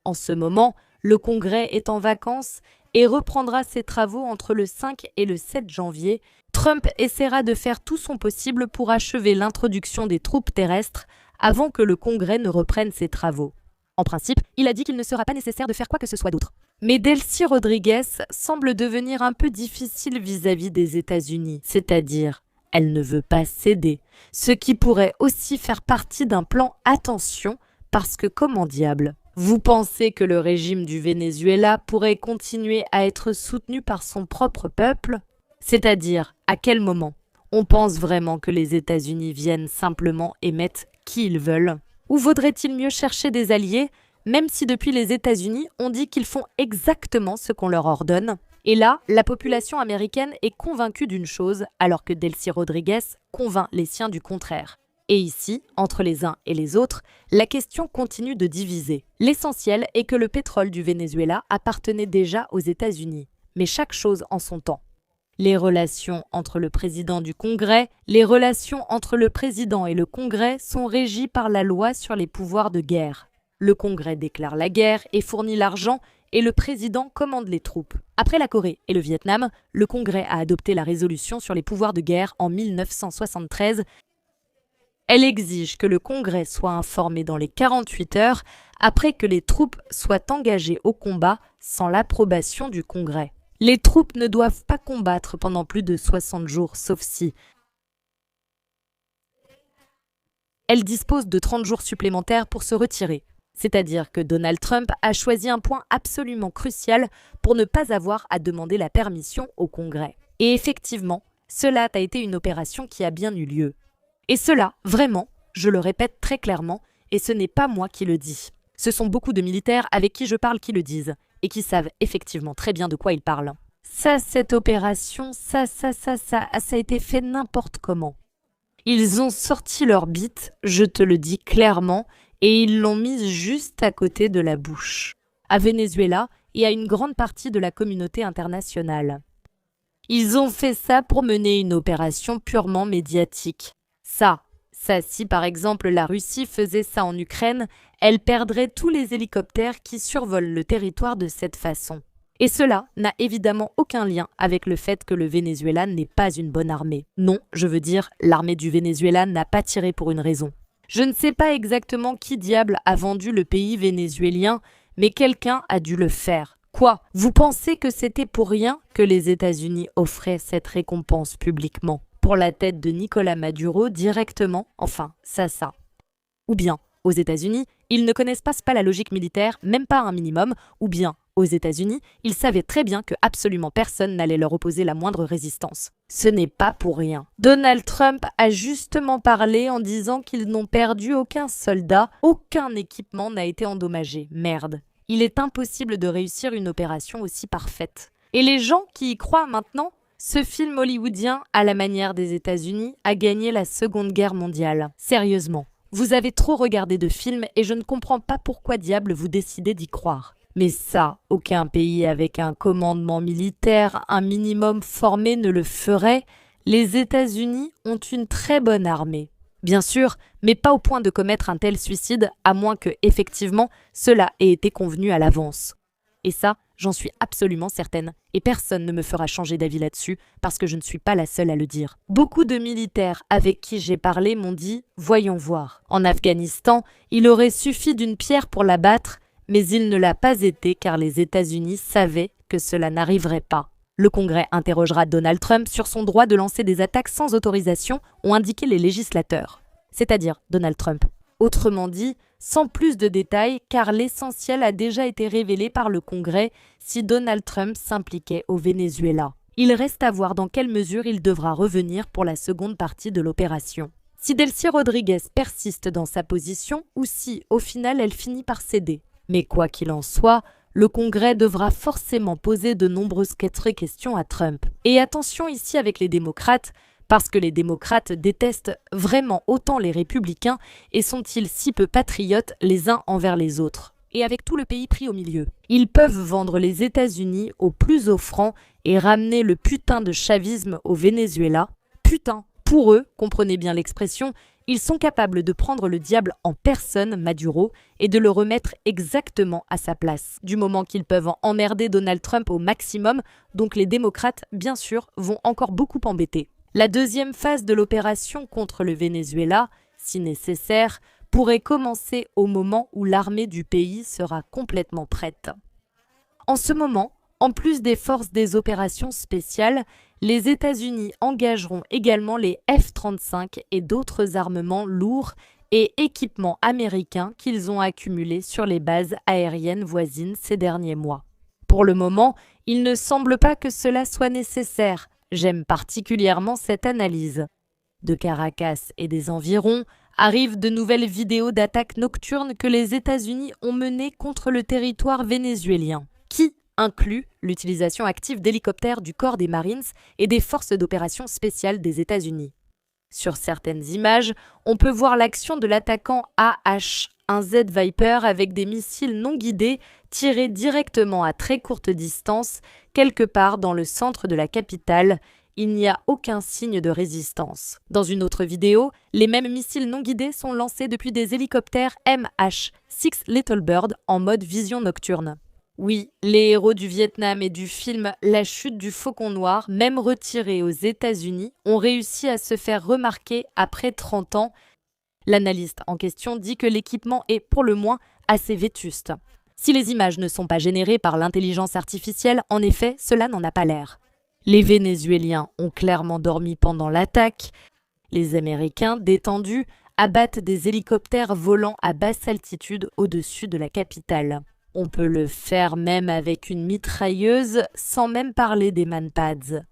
En ce moment, le Congrès est en vacances et reprendra ses travaux entre le 5 et le 7 janvier. Trump essaiera de faire tout son possible pour achever l'introduction des troupes terrestres avant que le Congrès ne reprenne ses travaux. En principe, il a dit qu'il ne sera pas nécessaire de faire quoi que ce soit d'autre. Mais Delcy Rodriguez semble devenir un peu difficile vis-à-vis des États-Unis, c'est-à-dire elle ne veut pas céder, ce qui pourrait aussi faire partie d'un plan attention parce que comment diable ? Vous pensez que le régime du Venezuela pourrait continuer à être soutenu par son propre peuple ? C'est-à-dire, à quel moment ? On pense vraiment que les États-Unis viennent simplement et mettent qui ils veulent ? Ou vaudrait-il mieux chercher des alliés, même si depuis les États-Unis, on dit qu'ils font exactement ce qu'on leur ordonne ? Et là, la population américaine est convaincue d'une chose, alors que Delcy Rodriguez convainc les siens du contraire. Et ici, entre les uns et les autres, la question continue de diviser. L'essentiel est que le pétrole du Venezuela appartenait déjà aux États-Unis, mais chaque chose en son temps. Les relations entre le président du Congrès, les relations entre le président et le Congrès sont régies par la loi sur les pouvoirs de guerre. Le Congrès déclare la guerre et fournit l'argent et le président commande les troupes. Après la Corée et le Vietnam, le Congrès a adopté la résolution sur les pouvoirs de guerre en 1973. Elle exige que le Congrès soit informé dans les 48 heures après que les troupes soient engagées au combat sans l'approbation du Congrès. Les troupes ne doivent pas combattre pendant plus de 60 jours, sauf si elles disposent de 30 jours supplémentaires pour se retirer. C'est-à-dire que Donald Trump a choisi un point absolument crucial pour ne pas avoir à demander la permission au Congrès. Et effectivement, cela a été une opération qui a bien eu lieu. Et cela, vraiment, je le répète très clairement, et ce n'est pas moi qui le dis. Ce sont beaucoup de militaires avec qui je parle qui le disent, et qui savent effectivement très bien de quoi ils parlent. Ça, cette opération, ça a été fait n'importe comment. Ils ont sorti leur bite, je te le dis clairement, et ils l'ont mise juste à côté de la bouche. À Venezuela et à une grande partie de la communauté internationale. Ils ont fait ça pour mener une opération purement médiatique. Ça, si par exemple la Russie faisait ça en Ukraine, elle perdrait tous les hélicoptères qui survolent le territoire de cette façon. Et cela n'a évidemment aucun lien avec le fait que le Venezuela n'est pas une bonne armée. Non, je veux dire, l'armée du Venezuela n'a pas tiré pour une raison. Je ne sais pas exactement qui diable a vendu le pays vénézuélien, mais quelqu'un a dû le faire. Quoi ? Vous pensez que c'était pour rien que les États-Unis offraient cette récompense publiquement ? Pour la tête de Nicolas Maduro directement, enfin, ça. Ou bien, aux États-Unis, ils ne connaissent pas la logique militaire, même pas un minimum, ou bien, aux États-Unis, ils savaient très bien que absolument personne n'allait leur opposer la moindre résistance. Ce n'est pas pour rien. Donald Trump a justement parlé en disant qu'ils n'ont perdu aucun soldat, aucun équipement n'a été endommagé. Merde. Il est impossible de réussir une opération aussi parfaite. Et les gens qui y croient maintenant, ce film hollywoodien, à la manière des États-Unis, a gagné la Seconde Guerre mondiale. Sérieusement, vous avez trop regardé de films et je ne comprends pas pourquoi diable vous décidez d'y croire. Mais ça, aucun pays avec un commandement militaire, un minimum formé ne le ferait. Les États-Unis ont une très bonne armée. Bien sûr, mais pas au point de commettre un tel suicide, à moins que, effectivement, cela ait été convenu à l'avance. Et ça, j'en suis absolument certaine, et personne ne me fera changer d'avis là-dessus, parce que je ne suis pas la seule à le dire. Beaucoup de militaires avec qui j'ai parlé m'ont dit « voyons voir ». En Afghanistan, il aurait suffi d'une pierre pour la battre, mais il ne l'a pas été car les États-Unis savaient que cela n'arriverait pas. Le Congrès interrogera Donald Trump sur son droit de lancer des attaques sans autorisation, ont indiqué les législateurs, c'est-à-dire Donald Trump. Autrement dit, sans plus de détails, car l'essentiel a déjà été révélé par le Congrès si Donald Trump s'impliquait au Venezuela. Il reste à voir dans quelle mesure il devra revenir pour la seconde partie de l'opération. Si Delcy Rodriguez persiste dans sa position ou si, au final, elle finit par céder. Mais quoi qu'il en soit, le Congrès devra forcément poser de nombreuses questions à Trump. Et attention ici avec les démocrates, parce que les démocrates détestent vraiment autant les républicains et sont-ils si peu patriotes les uns envers les autres. Et avec tout le pays pris au milieu. Ils peuvent vendre les États-Unis au plus offrant et ramener le putain de chavisme au Venezuela. Putain, pour eux, comprenez bien l'expression, ils sont capables de prendre le diable en personne, Maduro, et de le remettre exactement à sa place. Du moment qu'ils peuvent emmerder Donald Trump au maximum, donc les démocrates, bien sûr, vont encore beaucoup embêter. La deuxième phase de l'opération contre le Venezuela, si nécessaire, pourrait commencer au moment où l'armée du pays sera complètement prête. En ce moment, en plus des forces des opérations spéciales, les États-Unis engageront également les F-35 et d'autres armements lourds et équipements américains qu'ils ont accumulés sur les bases aériennes voisines ces derniers mois. Pour le moment, il ne semble pas que cela soit nécessaire. J'aime particulièrement cette analyse. De Caracas et des environs arrivent de nouvelles vidéos d'attaques nocturnes que les États-Unis ont menées contre le territoire vénézuélien, qui inclut l'utilisation active d'hélicoptères du corps des Marines et des forces d'opération spéciales des États-Unis. Sur certaines images, on peut voir l'action de l'attaquant AH, un Z Viper avec des missiles non guidés tirés directement à très courte distance, quelque part dans le centre de la capitale. Il n'y a aucun signe de résistance. Dans une autre vidéo, les mêmes missiles non guidés sont lancés depuis des hélicoptères MH-6 Little Bird en mode vision nocturne. Oui, les héros du Vietnam et du film La chute du faucon noir, même retirés aux États-Unis, ont réussi à se faire remarquer après 30 ans. L'analyste en question dit que l'équipement est, pour le moins, assez vétuste. Si les images ne sont pas générées par l'intelligence artificielle, en effet, cela n'en a pas l'air. Les Vénézuéliens ont clairement dormi pendant l'attaque. Les Américains, détendus, abattent des hélicoptères volant à basse altitude au-dessus de la capitale. On peut le faire même avec une mitrailleuse, sans même parler des manpads.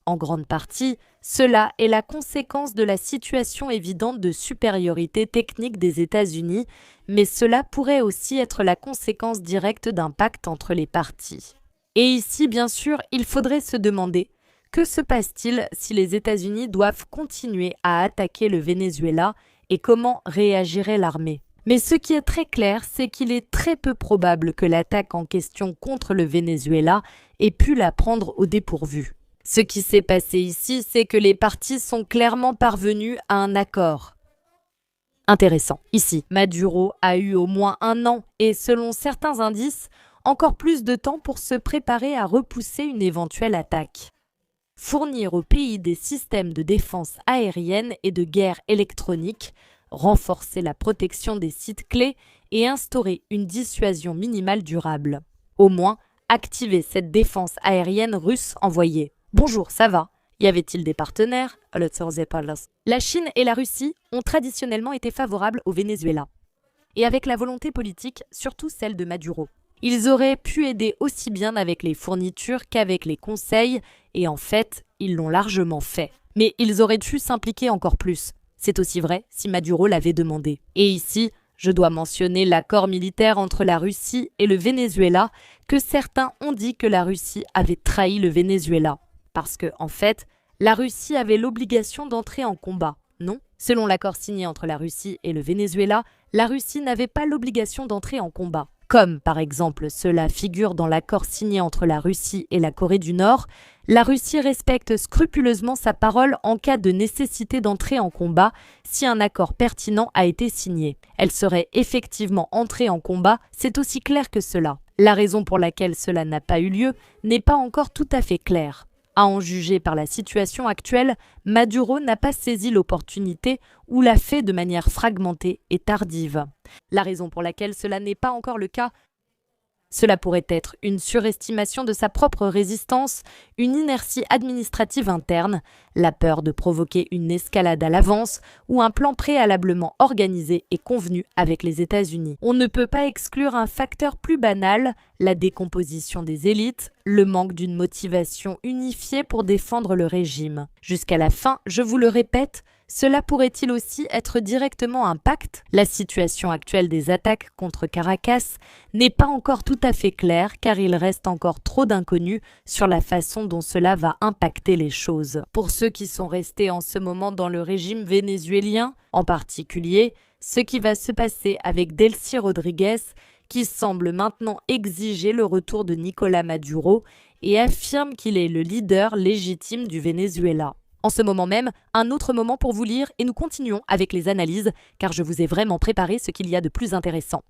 En grande partie, cela est la conséquence de la situation évidente de supériorité technique des États-Unis, mais cela pourrait aussi être la conséquence directe d'un pacte entre les parties. Et ici, bien sûr, il faudrait se demander que se passe-t-il si les États-Unis doivent continuer à attaquer le Venezuela et comment réagirait l'armée. Mais ce qui est très clair, c'est qu'il est très peu probable que l'attaque en question contre le Venezuela ait pu la prendre au dépourvu. Ce qui s'est passé ici, c'est que les parties sont clairement parvenues à un accord. Intéressant. Ici, Maduro a eu au moins 1 an et, selon certains indices, encore plus de temps pour se préparer à repousser une éventuelle attaque. Fournir au pays des systèmes de défense aérienne et de guerre électronique, renforcer la protection des sites clés et instaurer une dissuasion minimale durable. Au moins, activer cette défense aérienne russe envoyée. Bonjour, ça va? Y avait-il des partenaires? La Chine et la Russie ont traditionnellement été favorables au Venezuela. Et avec la volonté politique, surtout celle de Maduro. Ils auraient pu aider aussi bien avec les fournitures qu'avec les conseils, et en fait, ils l'ont largement fait. Mais ils auraient dû s'impliquer encore plus. C'est aussi vrai si Maduro l'avait demandé. Et ici, je dois mentionner l'accord militaire entre la Russie et le Venezuela, que certains ont dit que la Russie avait trahi le Venezuela. Parce que, en fait, la Russie avait l'obligation d'entrer en combat, non? Selon l'accord signé entre la Russie et le Venezuela, la Russie n'avait pas l'obligation d'entrer en combat. comme par exemple cela figure dans l'accord signé entre la Russie et la Corée du Nord, la Russie respecte scrupuleusement sa parole en cas de nécessité d'entrer en combat si un accord pertinent a été signé. Elle serait effectivement entrée en combat, c'est aussi clair que cela. La raison pour laquelle cela n'a pas eu lieu n'est pas encore tout à fait claire. À en juger par la situation actuelle, Maduro n'a pas saisi l'opportunité ou l'a fait de manière fragmentée et tardive. La raison pour laquelle cela n'est pas encore le cas, cela pourrait être une surestimation de sa propre résistance, une inertie administrative interne, la peur de provoquer une escalade à l'avance ou un plan préalablement organisé et convenu avec les États-Unis. On ne peut pas exclure un facteur plus banal, la décomposition des élites, le manque d'une motivation unifiée pour défendre le régime. Jusqu'à la fin, je vous le répète, cela pourrait-il aussi être directement un pacte? La situation actuelle des attaques contre Caracas n'est pas encore tout à fait claire car il reste encore trop d'inconnus sur la façon dont cela va impacter les choses. Pour ceux qui sont restés en ce moment dans le régime vénézuélien, en particulier, ce qui va se passer avec Delcy Rodríguez, qui semble maintenant exiger le retour de Nicolás Maduro et affirme qu'il est le leader légitime du Venezuela. En ce moment même, un autre moment pour vous lire et nous continuons avec les analyses car je vous ai vraiment préparé ce qu'il y a de plus intéressant.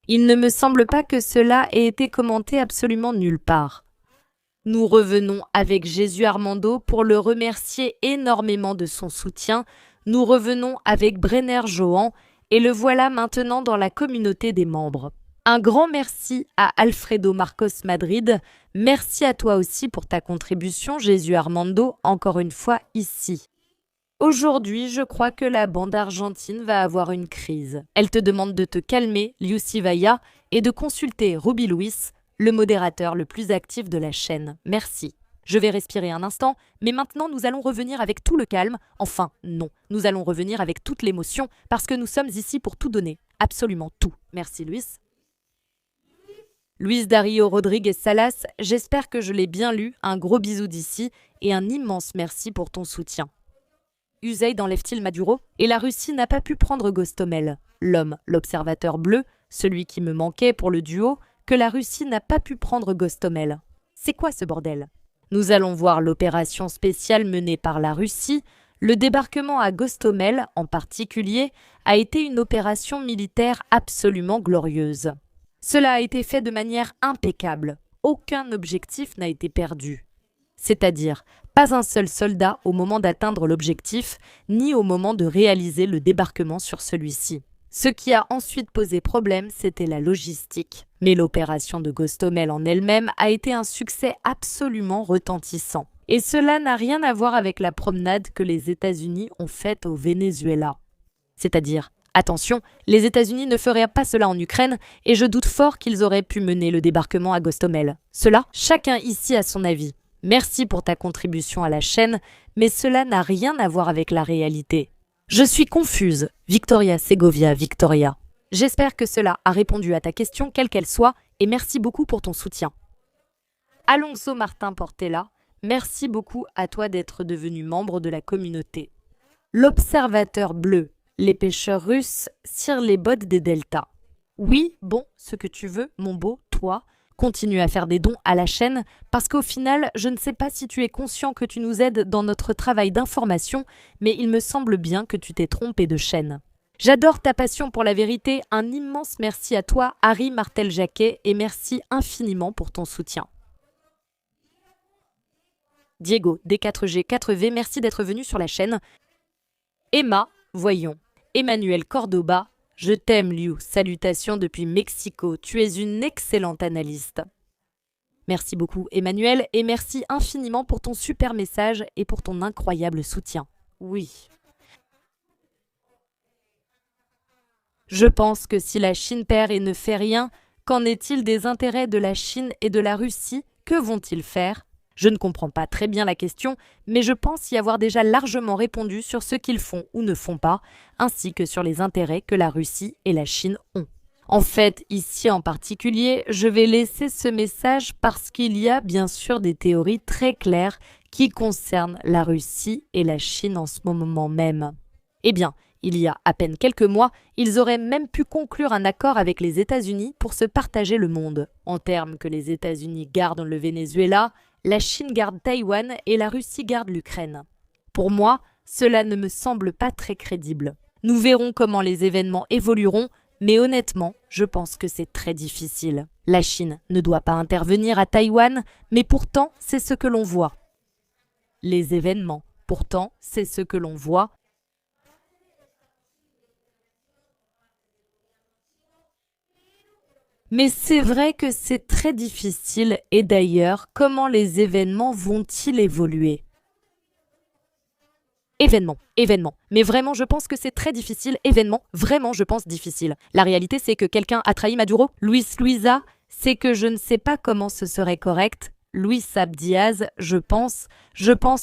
Il ne me semble pas que cela ait été commenté absolument nulle part. Nous revenons avec Jésus Armando pour le remercier énormément de son soutien. Nous revenons avec Brenner Johan et le voilà maintenant dans la communauté des membres. Un grand merci à Alfredo Marcos Madrid. Merci à toi aussi pour ta contribution, Jésus Armando, encore une fois ici. Aujourd'hui, je crois que la bande argentine va avoir une crise. Elle te demande de te calmer, Liusi Vaya, et de consulter Ruby Luis, le modérateur le plus actif de la chaîne. Merci. Je vais respirer un instant, mais maintenant nous allons revenir avec tout le calme. Enfin, non, nous allons revenir avec toute l'émotion, parce que nous sommes ici pour tout donner. Absolument tout. Merci, Luis. Luis Dario Rodríguez Salas, j'espère que je l'ai bien lu, un gros bisou d'ici et un immense merci pour ton soutien. Usaid enlève-t-il Maduro? Et la Russie n'a pas pu prendre Gostomel, l'homme, l'observateur bleu, celui qui me manquait pour le duo, que la Russie n'a pas pu prendre Gostomel. C'est quoi ce bordel? Nous allons voir l'opération spéciale menée par la Russie. Le débarquement à Gostomel, en particulier, a été une opération militaire absolument glorieuse. Cela a été fait de manière impeccable. Aucun objectif n'a été perdu. C'est-à-dire, pas un seul soldat au moment d'atteindre l'objectif, ni au moment de réaliser le débarquement sur celui-ci. Ce qui a ensuite posé problème, c'était la logistique. Mais l'opération de Gostomel en elle-même a été un succès absolument retentissant. Et cela n'a rien à voir avec la promenade que les États-Unis ont faite au Venezuela. C'est-à-dire, attention, les États-Unis ne feraient pas cela en Ukraine et je doute fort qu'ils auraient pu mener le débarquement à Gostomel. Cela, chacun ici a son avis. Merci pour ta contribution à la chaîne, mais cela n'a rien à voir avec la réalité. Je suis confuse. Victoria Segovia, Victoria. J'espère que cela a répondu à ta question, quelle qu'elle soit, et merci beaucoup pour ton soutien. Alonso Martin Portela, merci beaucoup à toi d'être devenu membre de la communauté. L'observateur bleu. Les pêcheurs russes cirent les bottes des deltas. Oui, bon, ce que tu veux, mon beau, toi, continue à faire des dons à la chaîne parce qu'au final, je ne sais pas si tu es conscient que tu nous aides dans notre travail d'information, mais il me semble bien que tu t'es trompé de chaîne. J'adore ta passion pour la vérité, un immense merci à toi, Harry Martel-Jacquet, et merci infiniment pour ton soutien. Diego, D4G4V, merci d'être venu sur la chaîne. Emma, voyons. Emmanuel Cordoba, je t'aime Liu, salutations depuis Mexico, tu es une excellente analyste. Merci beaucoup Emmanuel et merci infiniment pour ton super message et pour ton incroyable soutien. Oui. Je pense que si la Chine perd et ne fait rien, qu'en est-il des intérêts de la Chine et de la Russie? Que vont-ils faire? Je ne comprends pas très bien la question, mais je pense y avoir déjà largement répondu sur ce qu'ils font ou ne font pas, ainsi que sur les intérêts que la Russie et la Chine ont. En fait, ici en particulier, je vais laisser ce message parce qu'il y a bien sûr des théories très claires qui concernent la Russie et la Chine en ce moment même. Eh bien, Il y a à peine quelques mois, ils auraient même pu conclure un accord avec les États-Unis pour se partager le monde. En termes que les États-Unis gardent le Venezuela, la Chine garde Taïwan et la Russie garde l'Ukraine. Pour moi, cela ne me semble pas très crédible. Nous verrons comment les événements évolueront, mais honnêtement, je pense que c'est très difficile. La Chine ne doit pas intervenir à Taïwan, mais pourtant, c'est ce que l'on voit. Les événements, pourtant, c'est ce que l'on voit. Mais c'est vrai que c'est très difficile, et d'ailleurs, comment les événements vont-ils évoluer? Événement. Mais vraiment, je pense que c'est très difficile. Événement, vraiment, je pense difficile. La réalité, c'est que quelqu'un a trahi Maduro. Luisa, c'est que je ne sais pas comment ce serait correct. Luis Abdiaz, je pense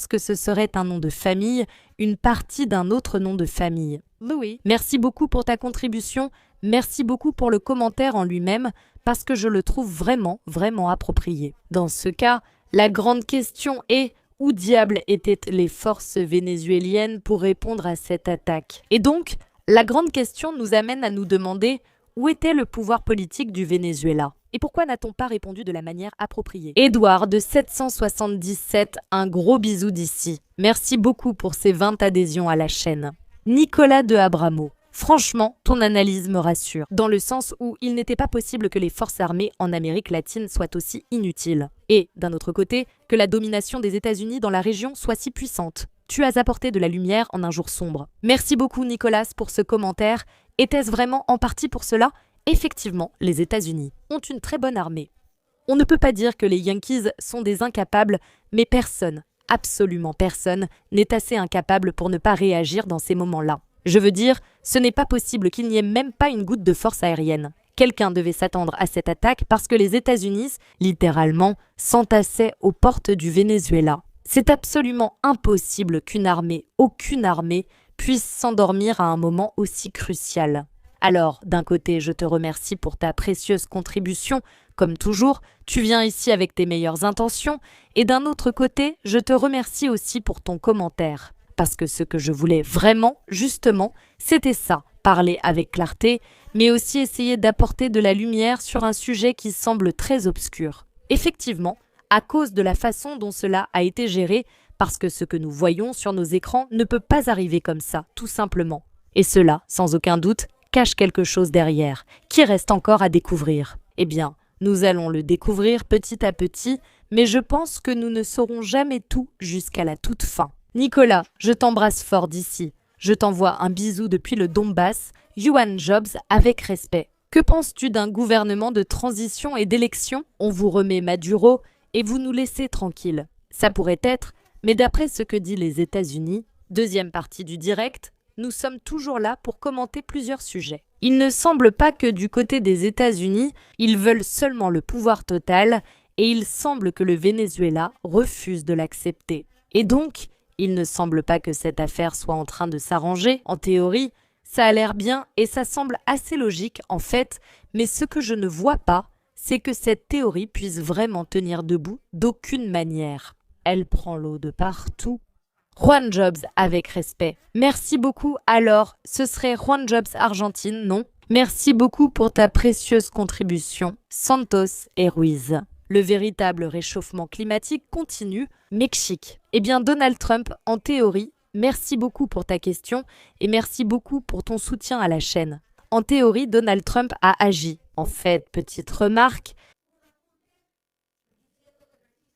que ce serait un nom de famille, une partie d'un autre nom de famille. Louis, merci beaucoup pour ta contribution. Merci beaucoup pour le commentaire en lui-même, parce que je le trouve vraiment, vraiment approprié. Dans ce cas, la grande question est: où diable étaient les forces vénézuéliennes pour répondre à cette attaque? Et donc, la grande question nous amène à nous demander où était le pouvoir politique du Venezuela? Et pourquoi n'a-t-on pas répondu de la manière appropriée? Édouard de 777, un gros bisou d'ici. Merci beaucoup pour ces 20 adhésions à la chaîne. Nicolas de Abramo. Franchement, ton analyse me rassure, dans le sens où il n'était pas possible que les forces armées en Amérique latine soient aussi inutiles. Et, d'un autre côté, que la domination des États-Unis dans la région soit si puissante. Tu as apporté de la lumière en un jour sombre. Merci beaucoup Nicolas pour ce commentaire. Était-ce vraiment en partie pour cela? Effectivement, les États-Unis ont une très bonne armée. On ne peut pas dire que les Yankees sont des incapables, mais personne, absolument personne, n'est assez incapable pour ne pas réagir dans ces moments-là. Je veux dire, ce n'est pas possible qu'il n'y ait même pas une goutte de force aérienne. Quelqu'un devait s'attendre à cette attaque parce que les États-Unis, littéralement, s'entassaient aux portes du Venezuela. C'est absolument impossible qu'une armée, aucune armée, puisse s'endormir à un moment aussi crucial. Alors, d'un côté, je te remercie pour ta précieuse contribution. Comme toujours, tu viens ici avec tes meilleures intentions. Et d'un autre côté, je te remercie aussi pour ton commentaire. Parce que ce que je voulais vraiment, justement, c'était ça, parler avec clarté, mais aussi essayer d'apporter de la lumière sur un sujet qui semble très obscur. Effectivement, à cause de la façon dont cela a été géré, parce que ce que nous voyons sur nos écrans ne peut pas arriver comme ça, tout simplement. Et cela, sans aucun doute, cache quelque chose derrière, qui reste encore à découvrir. Eh bien, nous allons le découvrir petit à petit, mais je pense que nous ne saurons jamais tout jusqu'à la toute fin. Nicolas, je t'embrasse fort d'ici. Je t'envoie un bisou depuis le Donbass. Yuan Jobs, avec respect. Que penses-tu d'un gouvernement de transition et d'élection? On vous remet Maduro et vous nous laissez tranquilles. Ça pourrait être, mais d'après ce que disent les États-Unis, deuxième partie du direct, nous sommes toujours là pour commenter plusieurs sujets. Il ne semble pas que du côté des États-Unis, ils veulent seulement le pouvoir total et il semble que le Venezuela refuse de l'accepter. Et donc, il ne semble pas que cette affaire soit en train de s'arranger. En théorie, ça a l'air bien et ça semble assez logique en fait, mais ce que je ne vois pas, c'est que cette théorie puisse vraiment tenir debout d'aucune manière. Elle prend l'eau de partout. Juan Jobs, avec respect. Merci beaucoup. Alors, ce serait Juan Jobs Argentine, non? Merci beaucoup pour ta précieuse contribution. Santos et Ruiz. Le véritable réchauffement climatique continue. Mexique. Eh bien, Donald Trump, en théorie, merci beaucoup pour ta question et merci beaucoup pour ton soutien à la chaîne. En théorie, Donald Trump a agi. En fait, petite remarque,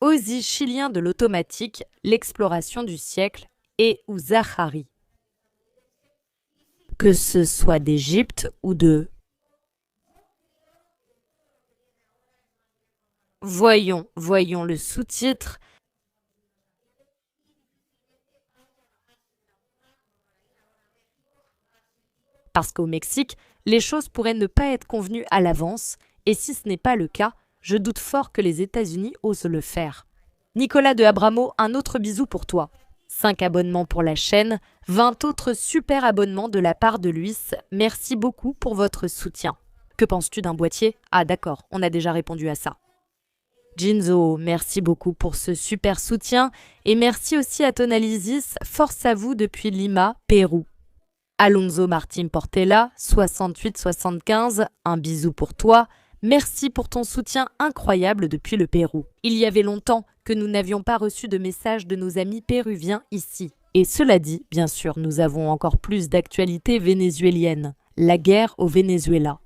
Ozzy chilien de l'automatique, l'exploration du siècle et ou Zachary. Que ce soit d'Égypte ou de... Voyons le sous-titre. Parce qu'au Mexique, les choses pourraient ne pas être convenues à l'avance, et si ce n'est pas le cas, je doute fort que les États-Unis osent le faire. Nicolas de Abramo, un autre bisou pour toi. 5 abonnements pour la chaîne, 20 autres super abonnements de la part de Luis. Merci beaucoup pour votre soutien. Que penses-tu d'un boîtier? Ah d'accord, on a déjà répondu à ça. Jinzo, merci beaucoup pour ce super soutien et merci aussi à Tonalisis, force à vous depuis Lima, Pérou. Alonso Martín Portela, 68-75, un bisou pour toi. Merci pour ton soutien incroyable depuis le Pérou. Il y avait longtemps que nous n'avions pas reçu de messages de nos amis péruviens ici. Et cela dit, bien sûr, nous avons encore plus d'actualité vénézuélienne. La guerre au Venezuela.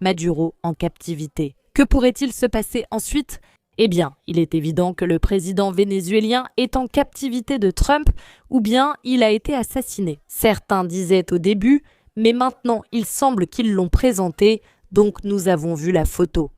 Maduro en captivité. Que pourrait-il se passer ensuite ? Eh bien, il est évident que le président vénézuélien est en captivité de Trump ou bien il a été assassiné. Certains disaient au début, mais maintenant il semble qu'ils l'ont présenté, donc nous avons vu la photo.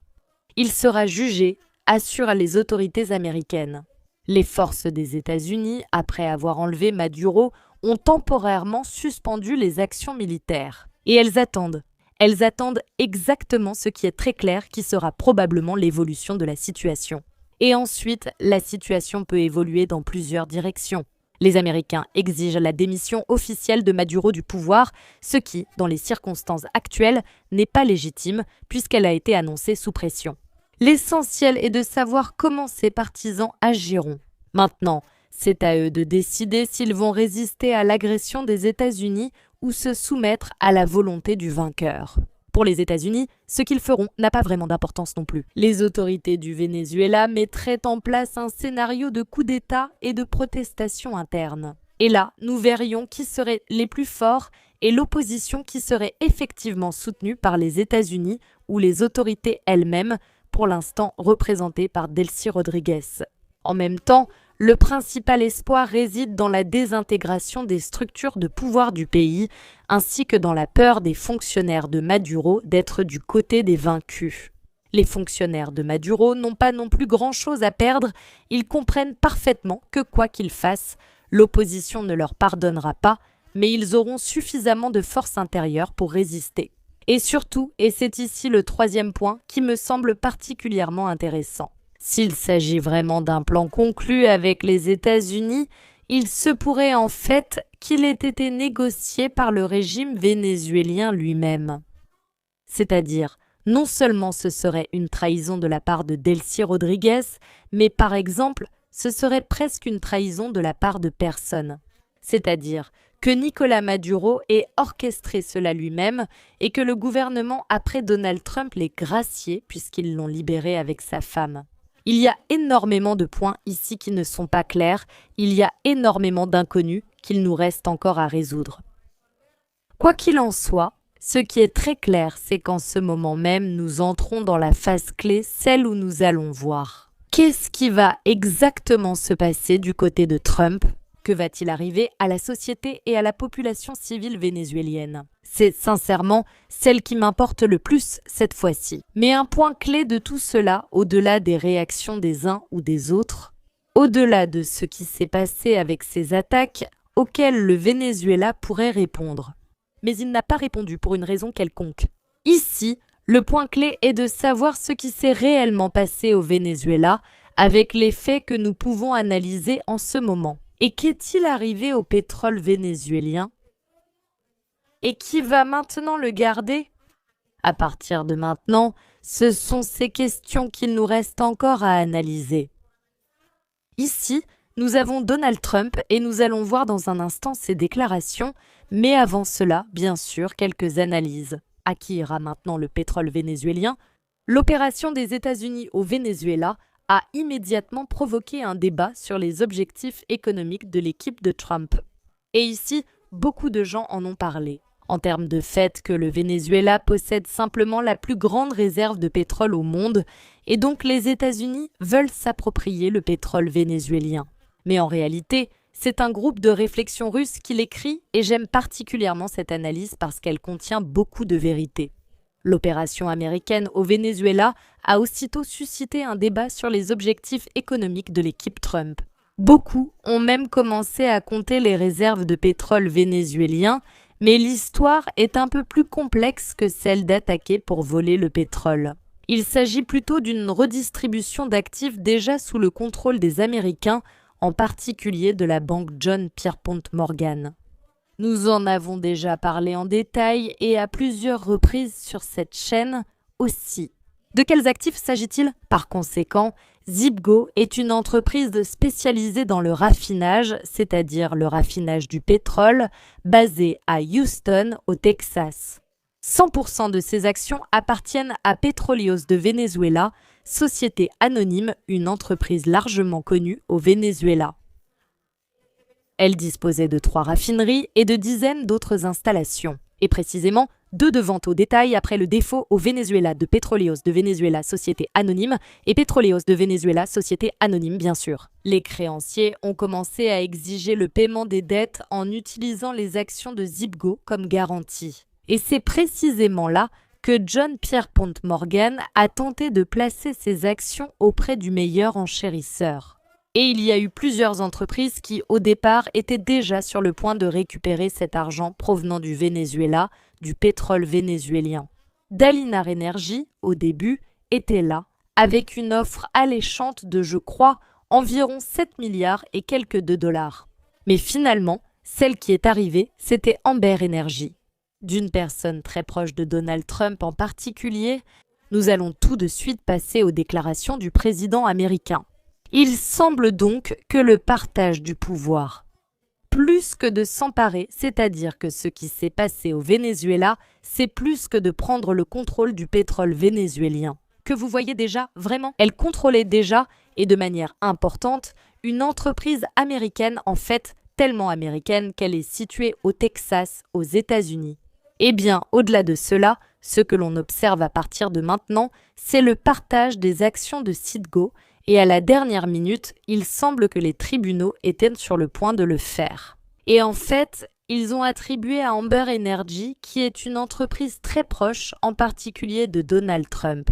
Il sera jugé, assurent les autorités américaines. Les forces des États-Unis, après avoir enlevé Maduro, ont temporairement suspendu les actions militaires. Et elles attendent. Elles attendent exactement ce qui est très clair, qui sera probablement l'évolution de la situation. Et ensuite, la situation peut évoluer dans plusieurs directions. Les Américains exigent la démission officielle de Maduro du pouvoir, ce qui, dans les circonstances actuelles, n'est pas légitime puisqu'elle a été annoncée sous pression. L'essentiel est de savoir comment ces partisans agiront. Maintenant, c'est à eux de décider s'ils vont résister à l'agression des États-Unis ou se soumettre à la volonté du vainqueur. Pour les États-Unis, ce qu'ils feront n'a pas vraiment d'importance non plus. Les autorités du Venezuela mettraient en place un scénario de coup d'État et de protestation interne. Et là, nous verrions qui seraient les plus forts et l'opposition qui serait effectivement soutenue par les États-Unis ou les autorités elles-mêmes, pour l'instant représentées par Delcy Rodríguez. En même temps, le principal espoir réside dans la désintégration des structures de pouvoir du pays, ainsi que dans la peur des fonctionnaires de Maduro d'être du côté des vaincus. Les fonctionnaires de Maduro n'ont pas non plus grand-chose à perdre, ils comprennent parfaitement que quoi qu'ils fassent, l'opposition ne leur pardonnera pas, mais ils auront suffisamment de force intérieure pour résister. Et surtout, et c'est ici le troisième point qui me semble particulièrement intéressant, s'il s'agit vraiment d'un plan conclu avec les États-Unis, il se pourrait en fait qu'il ait été négocié par le régime vénézuélien lui-même. C'est-à-dire, non seulement ce serait une trahison de la part de Delcy Rodríguez, mais par exemple, ce serait presque une trahison de la part de personne. C'est-à-dire que Nicolás Maduro ait orchestré cela lui-même et que le gouvernement après Donald Trump l'ait gracié puisqu'ils l'ont libéré avec sa femme. Il y a énormément de points ici qui ne sont pas clairs, il y a énormément d'inconnus qu'il nous reste encore à résoudre. Quoi qu'il en soit, ce qui est très clair, c'est qu'en ce moment même, nous entrons dans la phase clé, celle où nous allons voir. Qu'est-ce qui va exactement se passer du côté de Trump ? Que va-t-il arriver à la société et à la population civile vénézuélienne ? C'est sincèrement celle qui m'importe le plus cette fois-ci. Mais un point clé de tout cela, au-delà des réactions des uns ou des autres, au-delà de ce qui s'est passé avec ces attaques auxquelles le Venezuela pourrait répondre. Mais il n'a pas répondu pour une raison quelconque. Ici, le point clé est de savoir ce qui s'est réellement passé au Venezuela avec les faits que nous pouvons analyser en ce moment. Et qu'est-il arrivé au pétrole vénézuélien ? Et qui va maintenant le garder ? À partir de maintenant, ce sont ces questions qu'il nous reste encore à analyser. Ici, nous avons Donald Trump et nous allons voir dans un instant ses déclarations, mais avant cela, bien sûr, quelques analyses. À qui ira maintenant le pétrole vénézuélien ? L'opération des États-Unis au Venezuela a immédiatement provoqué un débat sur les objectifs économiques de l'équipe de Trump. Et ici, beaucoup de gens en ont parlé. En termes de fait que le Venezuela possède simplement la plus grande réserve de pétrole au monde, et donc les États-Unis veulent s'approprier le pétrole vénézuélien. Mais en réalité, c'est un groupe de réflexion russe qui l'écrit, et j'aime particulièrement cette analyse parce qu'elle contient beaucoup de vérité. L'opération américaine au Venezuela a aussitôt suscité un débat sur les objectifs économiques de l'équipe Trump. Beaucoup ont même commencé à compter les réserves de pétrole vénézuélien, mais l'histoire est un peu plus complexe que celle d'attaquer pour voler le pétrole. Il s'agit plutôt d'une redistribution d'actifs déjà sous le contrôle des Américains, en particulier de la banque John Pierpont Morgan. Nous en avons déjà parlé en détail et à plusieurs reprises sur cette chaîne aussi. De quels actifs s'agit-il? Par conséquent, Zipgo est une entreprise spécialisée dans le raffinage, c'est-à-dire le raffinage du pétrole, basée à Houston, au Texas. 100% de ses actions appartiennent à Petróleos de Venezuela, société anonyme, une entreprise largement connue au Venezuela. Elle disposait de 3 raffineries et de dizaines d'autres installations, et précisément 2 de vente au détail après le défaut au Venezuela de Petróleos de Venezuela, société anonyme, et Petróleos de Venezuela, société anonyme bien sûr. Les créanciers ont commencé à exiger le paiement des dettes en utilisant les actions de Zipgo comme garantie. Et c'est précisément là que John Pierpont Morgan a tenté de placer ses actions auprès du meilleur enchérisseur. Et il y a eu plusieurs entreprises qui, au départ, étaient déjà sur le point de récupérer cet argent provenant du Venezuela, du pétrole vénézuélien. Dalinar Energy, au début, était là, avec une offre alléchante de, je crois, environ 7 milliards et quelques de dollars. Mais finalement, celle qui est arrivée, c'était Amber Energy. D'une personne très proche de Donald Trump en particulier, nous allons tout de suite passer aux déclarations du président américain. Il semble donc que le partage du pouvoir, plus que de s'emparer, c'est-à-dire que ce qui s'est passé au Venezuela, c'est plus que de prendre le contrôle du pétrole vénézuélien. Que vous voyez déjà, vraiment, elle contrôlait déjà, et de manière importante, une entreprise américaine, en fait tellement américaine qu'elle est située au Texas, aux États-Unis. Eh bien, au-delà de cela, ce que l'on observe à partir de maintenant, c'est le partage des actions de Citgo, et à la dernière minute, il semble que les tribunaux étaient sur le point de le faire. Et en fait, ils ont attribué à Amber Energy, qui est une entreprise très proche, en particulier de Donald Trump.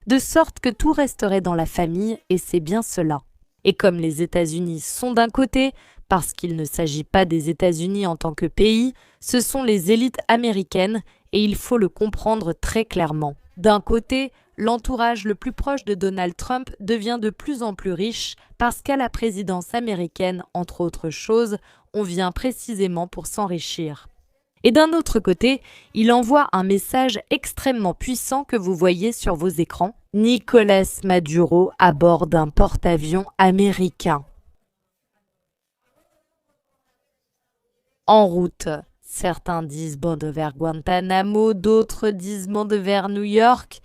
De sorte que tout resterait dans la famille, et c'est bien cela. Et comme les États-Unis sont d'un côté, parce qu'il ne s'agit pas des États-Unis en tant que pays, ce sont les élites américaines, et il faut le comprendre très clairement. D'un côté, l'entourage le plus proche de Donald Trump devient de plus en plus riche parce qu'à la présidence américaine, entre autres choses, on vient précisément pour s'enrichir. Et d'un autre côté, il envoie un message extrêmement puissant que vous voyez sur vos écrans. Nicolás Maduro à bord d'un porte-avions américain. En route. Certains disent bande vers Guantanamo, d'autres disent bande vers New York.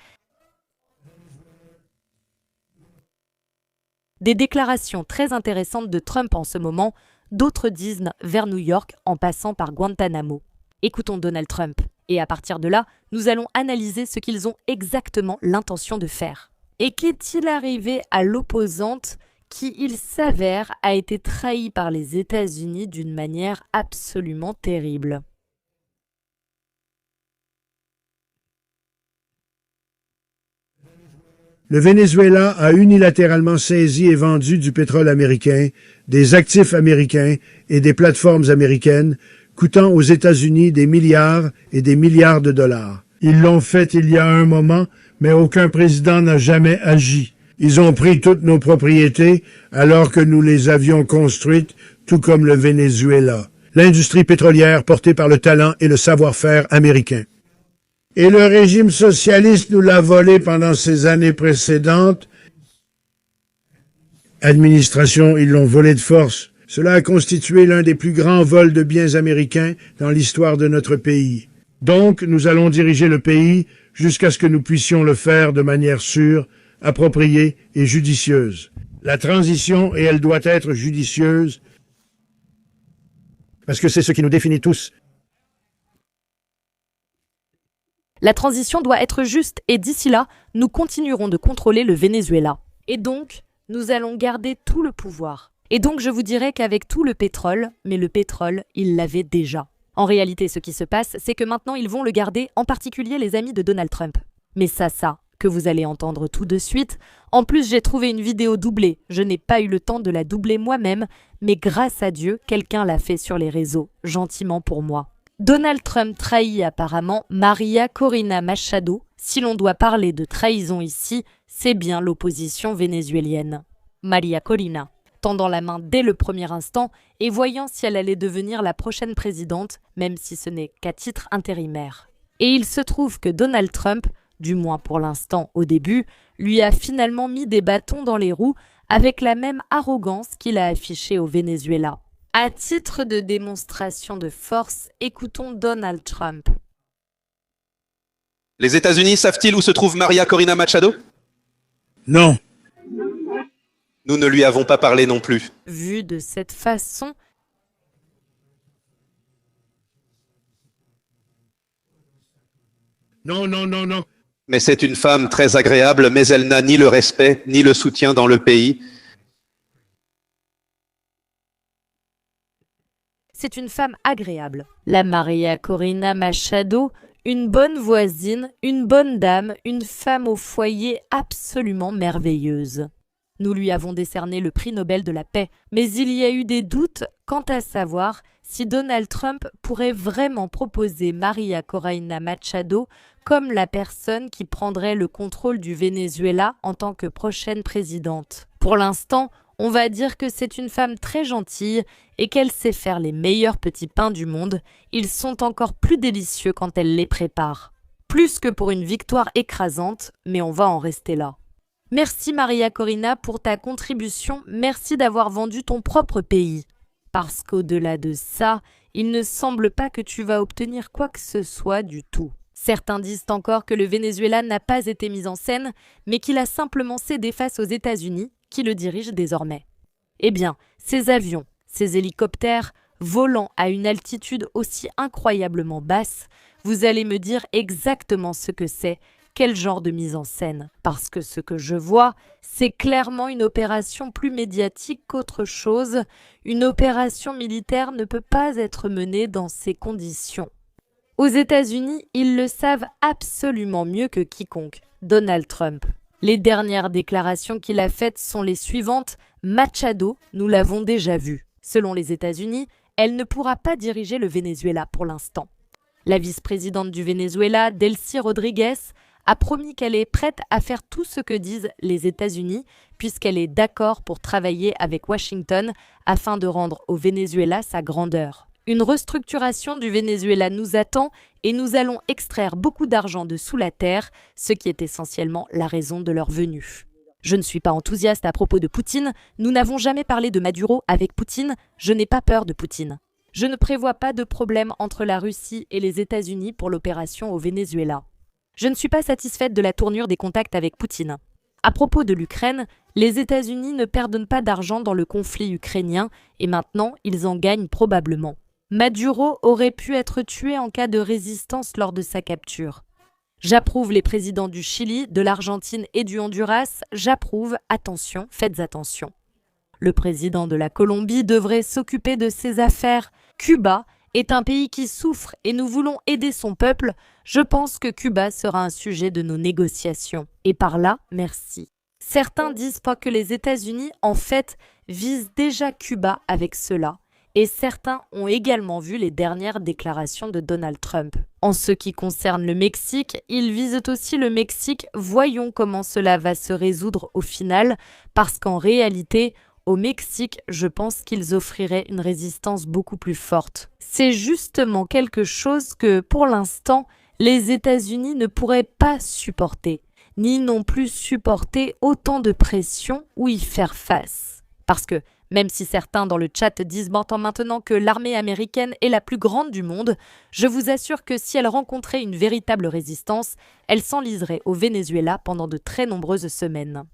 Des déclarations très intéressantes de Trump en ce moment, d'autres disent vers New York en passant par Guantanamo. Écoutons Donald Trump, et à partir de là, nous allons analyser ce qu'ils ont exactement l'intention de faire. Et qu'est-il arrivé à l'opposante qui, il s'avère, a été trahi par les États-Unis d'une manière absolument terrible? Le Venezuela a unilatéralement saisi et vendu du pétrole américain, des actifs américains et des plateformes américaines, coûtant aux États-Unis des milliards et des milliards de dollars. Ils l'ont fait il y a un moment, mais aucun président n'a jamais agi. Ils ont pris toutes nos propriétés alors que nous les avions construites, tout comme le Venezuela. L'industrie pétrolière portée par le talent et le savoir-faire américain. Et le régime socialiste nous l'a volé pendant ces années précédentes. Administration, ils l'ont volé de force. Cela a constitué l'un des plus grands vols de biens américains dans l'histoire de notre pays. Donc, nous allons diriger le pays jusqu'à ce que nous puissions le faire de manière sûre, appropriée et judicieuse. La transition, et elle doit être judicieuse, parce que c'est ce qui nous définit tous. La transition doit être juste et d'ici là, nous continuerons de contrôler le Venezuela. Et donc, nous allons garder tout le pouvoir. Et donc, je vous dirais qu'avec tout le pétrole, mais le pétrole, ils l'avaient déjà. En réalité, ce qui se passe, c'est que maintenant, ils vont le garder, en particulier les amis de Donald Trump. Mais ça, que vous allez entendre tout de suite. En plus, j'ai trouvé une vidéo doublée. Je n'ai pas eu le temps de la doubler moi-même, mais grâce à Dieu, quelqu'un l'a fait sur les réseaux, gentiment pour moi. Donald Trump trahit apparemment Maria Corina Machado. Si l'on doit parler de trahison ici, c'est bien l'opposition vénézuélienne. Maria Corina, tendant la main dès le premier instant et voyant si elle allait devenir la prochaine présidente, même si ce n'est qu'à titre intérimaire. Et il se trouve que Donald Trump du moins pour l'instant au début, lui a finalement mis des bâtons dans les roues avec la même arrogance qu'il a affichée au Venezuela. À titre de démonstration de force, écoutons Donald Trump. Les États-Unis savent-ils où se trouve María Corina Machado? Non. Nous ne lui avons pas parlé non plus. Vu de cette façon, Non, non, non, non. Mais c'est une femme très agréable, mais elle n'a ni le respect, ni le soutien dans le pays. c'est une femme agréable. La María Corina Machado, une bonne voisine, une bonne dame, une femme au foyer absolument merveilleuse. Nous lui avons décerné le prix Nobel de la paix, mais il y a eu des doutes quant à savoir si Donald Trump pourrait vraiment proposer María Corina Machado comme la personne qui prendrait le contrôle du Venezuela en tant que prochaine présidente. Pour l'instant, on va dire que c'est une femme très gentille et qu'elle sait faire les meilleurs petits pains du monde. Ils sont encore plus délicieux quand elle les prépare. Plus que pour une victoire écrasante, mais on va en rester là. Merci María Corina pour ta contribution, merci d'avoir vendu ton propre pays. Parce qu'au-delà de ça, il ne semble pas que tu vas obtenir quoi que ce soit du tout. Certains disent encore que le Venezuela n'a pas été mis en scène, mais qu'il a simplement cédé face aux États-Unis, qui le dirigent désormais. Eh bien, ces avions, ces hélicoptères, volant à une altitude aussi incroyablement basse, vous allez me dire exactement ce que c'est, quel genre de mise en scène. Parce que ce que je vois, c'est clairement une opération plus médiatique qu'autre chose. Une opération militaire ne peut pas être menée dans ces conditions. Aux États-Unis, ils le savent absolument mieux que quiconque, Donald Trump. Les dernières déclarations qu'il a faites sont les suivantes. Machado, nous l'avons déjà vu. Selon les États-Unis, elle ne pourra pas diriger le Venezuela pour l'instant. La vice-présidente du Venezuela, Delcy Rodríguez, a promis qu'elle est prête à faire tout ce que disent les États-Unis, puisqu'elle est d'accord pour travailler avec Washington afin de rendre au Venezuela sa grandeur. Une restructuration du Venezuela nous attend et nous allons extraire beaucoup d'argent de sous la terre, ce qui est essentiellement la raison de leur venue. Je ne suis pas enthousiaste à propos de Poutine, nous n'avons jamais parlé de Maduro avec Poutine, je n'ai pas peur de Poutine. Je ne prévois pas de problème entre la Russie et les États-Unis pour l'opération au Venezuela. Je ne suis pas satisfaite de la tournure des contacts avec Poutine. À propos de l'Ukraine, les États-Unis ne perdent pas d'argent dans le conflit ukrainien et maintenant ils en gagnent probablement. Maduro aurait pu être tué en cas de résistance lors de sa capture. J'approuve les présidents du Chili, de l'Argentine et du Honduras. J'approuve, attention, faites attention. Le président de la Colombie devrait s'occuper de ses affaires. Cuba est un pays qui souffre et nous voulons aider son peuple. Je pense que Cuba sera un sujet de nos négociations. Et par là, merci. Certains disent pas que les États-Unis, en fait, visent déjà Cuba avec cela. Et certains ont également vu les dernières déclarations de Donald Trump. En ce qui concerne le Mexique, ils visent aussi le Mexique. Voyons comment cela va se résoudre au final, parce qu'en réalité, au Mexique, je pense qu'ils offriraient une résistance beaucoup plus forte. C'est justement quelque chose que, pour l'instant, les États-Unis ne pourraient pas supporter, ni non plus supporter autant de pression ou y faire face. Parce que, même si certains dans le chat disent maintenant que l'armée américaine est la plus grande du monde, je vous assure que si elle rencontrait une véritable résistance, elle s'enliserait au Venezuela pendant de très nombreuses semaines.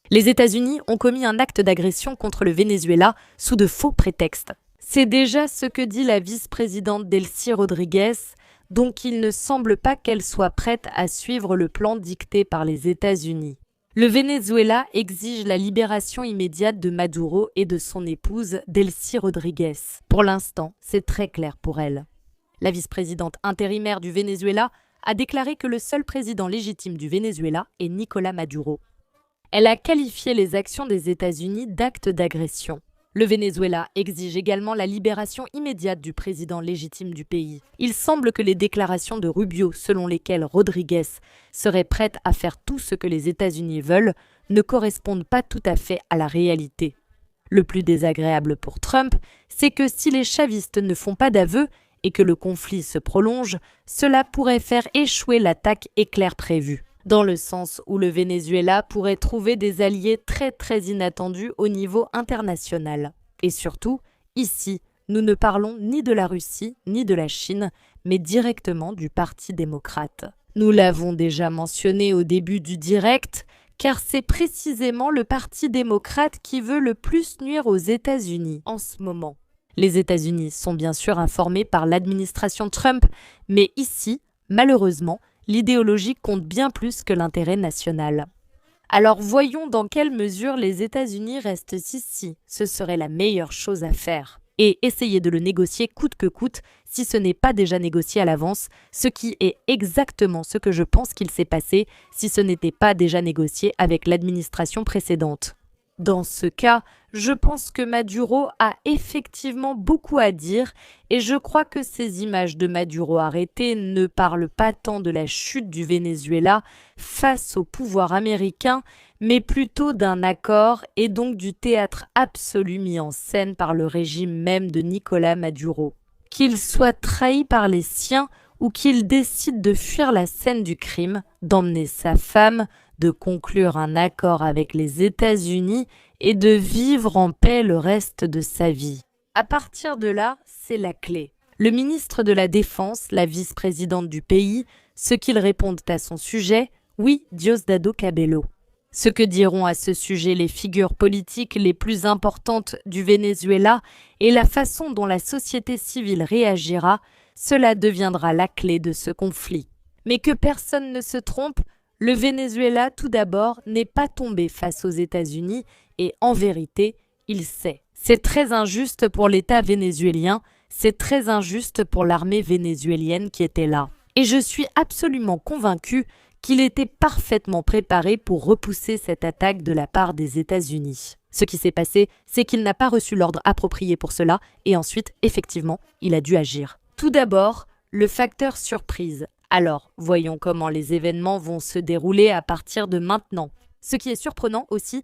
Les États-Unis ont commis un acte d'agression contre le Venezuela sous de faux prétextes. C'est déjà ce que dit la vice-présidente Delcy Rodríguez, donc il ne semble pas qu'elle soit prête à suivre le plan dicté par les États-Unis. Le Venezuela exige la libération immédiate de Maduro et de son épouse Delcy Rodríguez. Pour l'instant, c'est très clair pour elle. La vice-présidente intérimaire du Venezuela a déclaré que le seul président légitime du Venezuela est Nicolás Maduro. Elle a qualifié les actions des États-Unis d'actes d'agression. Le Venezuela exige également la libération immédiate du président légitime du pays. Il semble que les déclarations de Rubio, selon lesquelles Rodríguez serait prête à faire tout ce que les États-Unis veulent, ne correspondent pas tout à fait à la réalité. Le plus désagréable pour Trump, c'est que si les chavistes ne font pas d'aveu et que le conflit se prolonge, cela pourrait faire échouer l'attaque éclair prévue. dans le sens où le Venezuela pourrait trouver des alliés très inattendus au niveau international. Et surtout, ici, nous ne parlons ni de la Russie ni de la Chine, mais directement du Parti démocrate. Nous l'avons déjà mentionné au début du direct, car c'est précisément le Parti démocrate qui veut le plus nuire aux États-Unis en ce moment. Les États-Unis sont bien sûr informés par l'administration Trump, mais ici, malheureusement, l'idéologie compte bien plus que l'intérêt national. Alors voyons dans quelle mesure les États-Unis restent ici, ce serait la meilleure chose à faire. Et essayer de le négocier coûte que coûte, si ce n'est pas déjà négocié à l'avance, ce qui est exactement ce que je pense qu'il s'est passé si ce n'était pas déjà négocié avec l'administration précédente. Dans ce cas, je pense que Maduro a effectivement beaucoup à dire et je crois que ces images de Maduro arrêté ne parlent pas tant de la chute du Venezuela face au pouvoir américain, mais plutôt d'un accord et donc du théâtre absolu mis en scène par le régime même de Nicolás Maduro. Qu'il soit trahi par les siens ou qu'il décide de fuir la scène du crime, d'emmener sa femme, de conclure un accord avec les États-Unis et de vivre en paix le reste de sa vie. À partir de là, c'est la clé. Le ministre de la Défense, la vice-présidente du pays, ce qu'ils répondent à son sujet, oui, Diosdado Cabello. Ce que diront à ce sujet les figures politiques les plus importantes du Venezuela et la façon dont la société civile réagira, cela deviendra la clé de ce conflit. Mais que personne ne se trompe, le Venezuela, tout d'abord, n'est pas tombé face aux États-Unis et, en vérité, il sait. C'est très injuste pour l'État vénézuélien, c'est très injuste pour l'armée vénézuélienne qui était là. Et je suis absolument convaincu qu'il était parfaitement préparé pour repousser cette attaque de la part des États-Unis. Ce qui s'est passé, c'est qu'il n'a pas reçu l'ordre approprié pour cela et ensuite, effectivement, il a dû agir. Tout d'abord, le facteur surprise. Alors, voyons comment les événements vont se dérouler à partir de maintenant. Ce qui est surprenant aussi,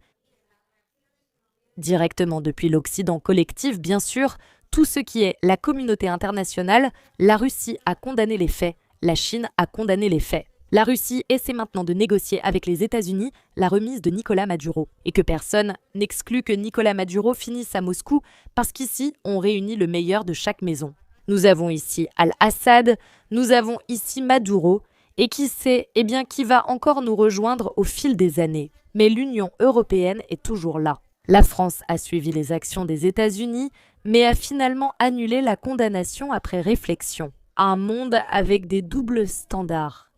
directement depuis l'Occident collectif, bien sûr, tout ce qui est la communauté internationale, la Russie a condamné les faits, la Chine a condamné les faits. La Russie essaie maintenant de négocier avec les États-Unis la remise de Nicolás Maduro, et que personne n'exclut que Nicolás Maduro finisse à Moscou, parce qu'ici, on réunit le meilleur de chaque maison. Nous avons ici Al-Assad, nous avons ici Maduro, et qui sait, qui va encore nous rejoindre au fil des années. Mais l'Union européenne est toujours là. La France a suivi les actions des États-Unis, mais a finalement annulé la condamnation après réflexion. Un monde avec des doubles standards.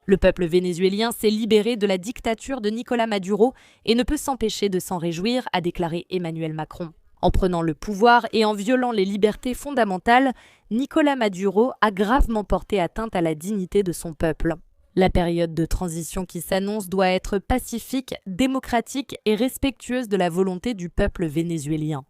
Le peuple vénézuélien s'est libéré de la dictature de Nicolás Maduro et ne peut s'empêcher de s'en réjouir, a déclaré Emmanuel Macron. En prenant le pouvoir et en violant les libertés fondamentales, Nicolás Maduro a gravement porté atteinte à la dignité de son peuple. La période de transition qui s'annonce doit être pacifique, démocratique et respectueuse de la volonté du peuple vénézuélien.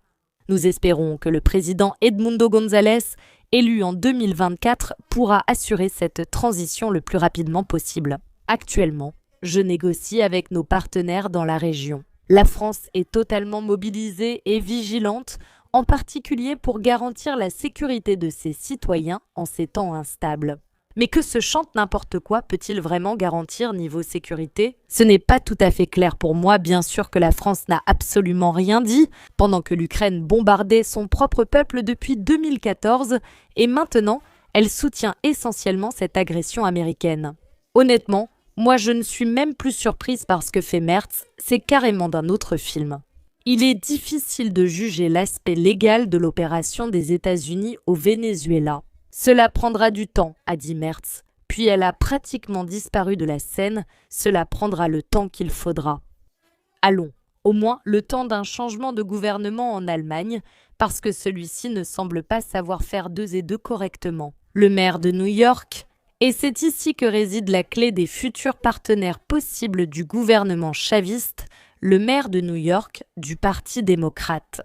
Nous espérons que le président Edmundo González, élu en 2024, pourra assurer cette transition le plus rapidement possible. Actuellement, je négocie avec nos partenaires dans la région. La France est totalement mobilisée et vigilante, en particulier pour garantir la sécurité de ses citoyens en ces temps instables. Mais que ce chante n'importe quoi peut-il vraiment garantir niveau sécurité? Ce n'est pas tout à fait clair pour moi, bien sûr que la France n'a absolument rien dit, pendant que l'Ukraine bombardait son propre peuple depuis 2014, et maintenant, elle soutient essentiellement cette agression américaine. Honnêtement, moi je ne suis même plus surprise par ce que fait Merz, c'est carrément d'un autre film. Il est difficile de juger l'aspect légal de l'opération des États-Unis au Venezuela. Cela prendra du temps, a dit Merz, puis elle a pratiquement disparu de la scène, cela prendra le temps qu'il faudra. Allons, au moins le temps d'un changement de gouvernement en Allemagne, parce que celui-ci ne semble pas savoir faire 2 et 2 correctement. Le maire de New York, et c'est ici que réside la clé des futurs partenaires possibles du gouvernement chaviste, le maire de New York du Parti démocrate.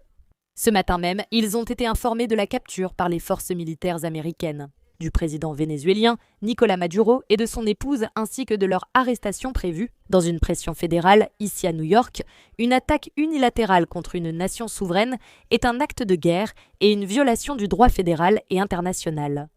Ce matin même, ils ont été informés de la capture par les forces militaires américaines, du président vénézuélien Nicolás Maduro et de son épouse ainsi que de leur arrestation prévue. Dans une pression fédérale, ici à New York, une attaque unilatérale contre une nation souveraine est un acte de guerre et une violation du droit fédéral et international.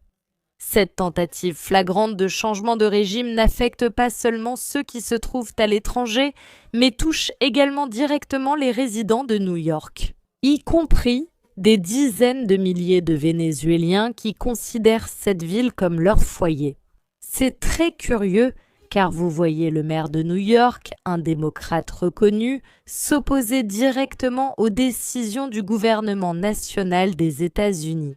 Cette tentative flagrante de changement de régime n'affecte pas seulement ceux qui se trouvent à l'étranger, mais touche également directement les résidents de New York, y compris des dizaines de milliers de Vénézuéliens qui considèrent cette ville comme leur foyer. C'est très curieux, car vous voyez le maire de New York, un démocrate reconnu, s'opposer directement aux décisions du gouvernement national des États-Unis.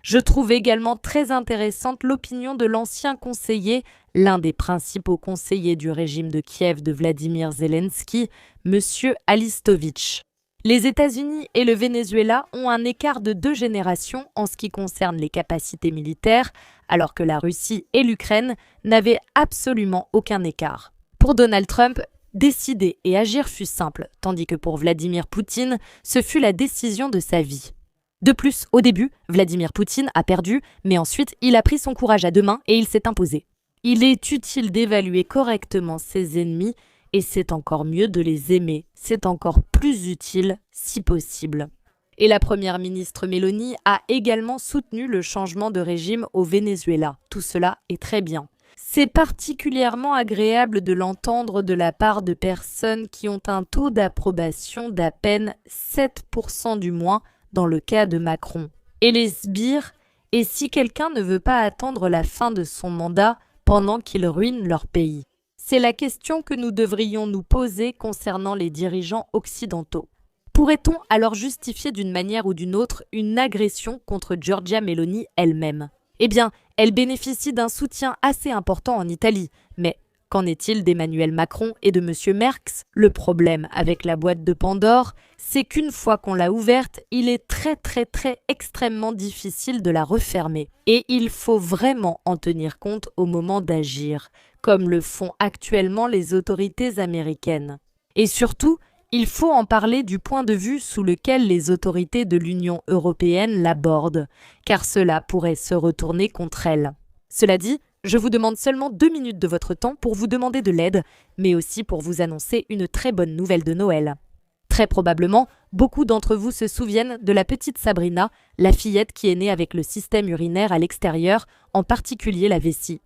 Je trouve également très intéressante l'opinion de l'ancien conseiller, l'un des principaux conseillers du régime de Kiev de Vladimir Zelensky, M. Alistovitch. Les États-Unis et le Venezuela ont un écart de 2 générations en ce qui concerne les capacités militaires, alors que la Russie et l'Ukraine n'avaient absolument aucun écart. Pour Donald Trump, décider et agir fut simple, tandis que pour Vladimir Poutine, ce fut la décision de sa vie. De plus, au début, Vladimir Poutine a perdu, mais ensuite il a pris son courage à 2 mains et il s'est imposé. Il est utile d'évaluer correctement ses ennemis et c'est encore mieux de les aimer, c'est encore plus utile si possible. Et la première ministre Meloni a également soutenu le changement de régime au Venezuela. Tout cela est très bien. C'est particulièrement agréable de l'entendre de la part de personnes qui ont un taux d'approbation d'à peine 7% du moins dans le cas de Macron. Et les sbires, et si quelqu'un ne veut pas attendre la fin de son mandat pendant qu'il ruine leur pays? C'est la question que nous devrions nous poser concernant les dirigeants occidentaux. Pourrait-on alors justifier d'une manière ou d'une autre une agression contre Giorgia Meloni elle-même? Eh bien, elle bénéficie d'un soutien assez important en Italie, mais qu'en est-il d'Emmanuel Macron et de M. Merckx? Le problème avec la boîte de Pandore, c'est qu'une fois qu'on l'a ouverte, il est très extrêmement difficile de la refermer. Et il faut vraiment en tenir compte au moment d'agir, comme le font actuellement les autorités américaines. Et surtout, il faut en parler du point de vue sous lequel les autorités de l'Union européenne l'abordent, car cela pourrait se retourner contre elles. Cela dit, je vous demande seulement 2 minutes de votre temps pour vous demander de l'aide, mais aussi pour vous annoncer une très bonne nouvelle de Noël. Très probablement, beaucoup d'entre vous se souviennent de la petite Sabrina, la fillette qui est née avec le système urinaire à l'extérieur, en particulier la vessie.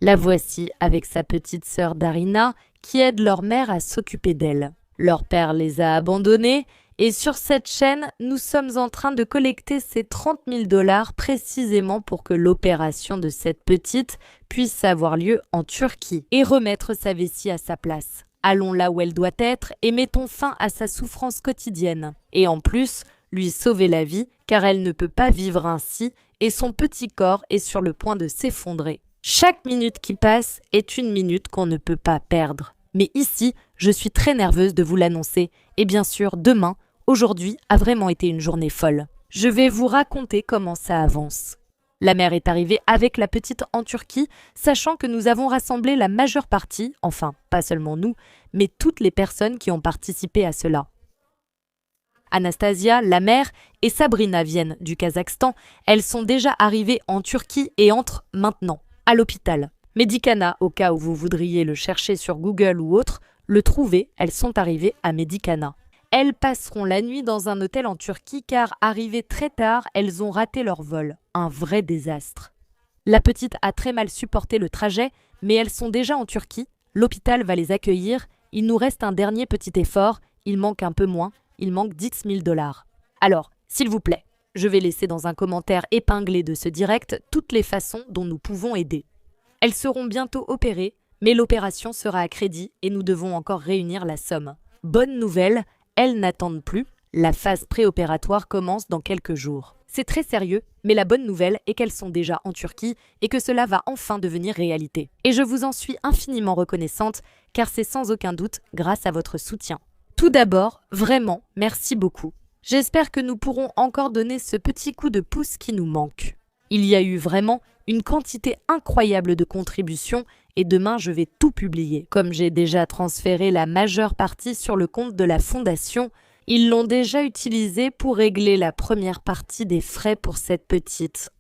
La voici avec sa petite sœur Darina, qui aide leur mère à s'occuper d'elle. Leur père les a abandonnés, et sur cette chaîne, nous sommes en train de collecter ces 30 000 $ précisément pour que l'opération de cette petite puisse avoir lieu en Turquie et remettre sa vessie à sa place. Allons là où elle doit être et mettons fin à sa souffrance quotidienne. Et en plus, lui sauver la vie, car elle ne peut pas vivre ainsi et son petit corps est sur le point de s'effondrer. Chaque minute qui passe est une minute qu'on ne peut pas perdre. Mais ici, je suis très nerveuse de vous l'annoncer. Et bien sûr, demain, aujourd'hui a vraiment été une journée folle. Je vais vous raconter comment ça avance. La mère est arrivée avec la petite en Turquie, sachant que nous avons rassemblé la majeure partie, enfin, pas seulement nous, mais toutes les personnes qui ont participé à cela. Anastasia, la mère, et Sabrina viennent du Kazakhstan. Elles sont déjà arrivées en Turquie et entrent maintenant, à l'hôpital. Medicana, au cas où vous voudriez le chercher sur Google ou autre, le trouver, elles sont arrivées à Medicana. Elles passeront la nuit dans un hôtel en Turquie car, arrivées très tard, elles ont raté leur vol. Un vrai désastre. La petite a très mal supporté le trajet, mais elles sont déjà en Turquie. L'hôpital va les accueillir. Il nous reste un dernier petit effort. Il manque un peu moins. Il manque 10 000 $. Alors, s'il vous plaît, je vais laisser dans un commentaire épinglé de ce direct toutes les façons dont nous pouvons aider. Elles seront bientôt opérées, mais l'opération sera à crédit et nous devons encore réunir la somme. Bonne nouvelle, elles n'attendent plus. La phase préopératoire commence dans quelques jours. C'est très sérieux, mais la bonne nouvelle est qu'elles sont déjà en Turquie et que cela va enfin devenir réalité. Et je vous en suis infiniment reconnaissante, car c'est sans aucun doute grâce à votre soutien. Tout d'abord, vraiment, merci beaucoup. J'espère que nous pourrons encore donner ce petit coup de pouce qui nous manque. Il y a eu vraiment une quantité incroyable de contributions et demain je vais tout publier. Comme j'ai déjà transféré la majeure partie sur le compte de la fondation, ils l'ont déjà utilisé pour régler la première partie des frais pour cette petite.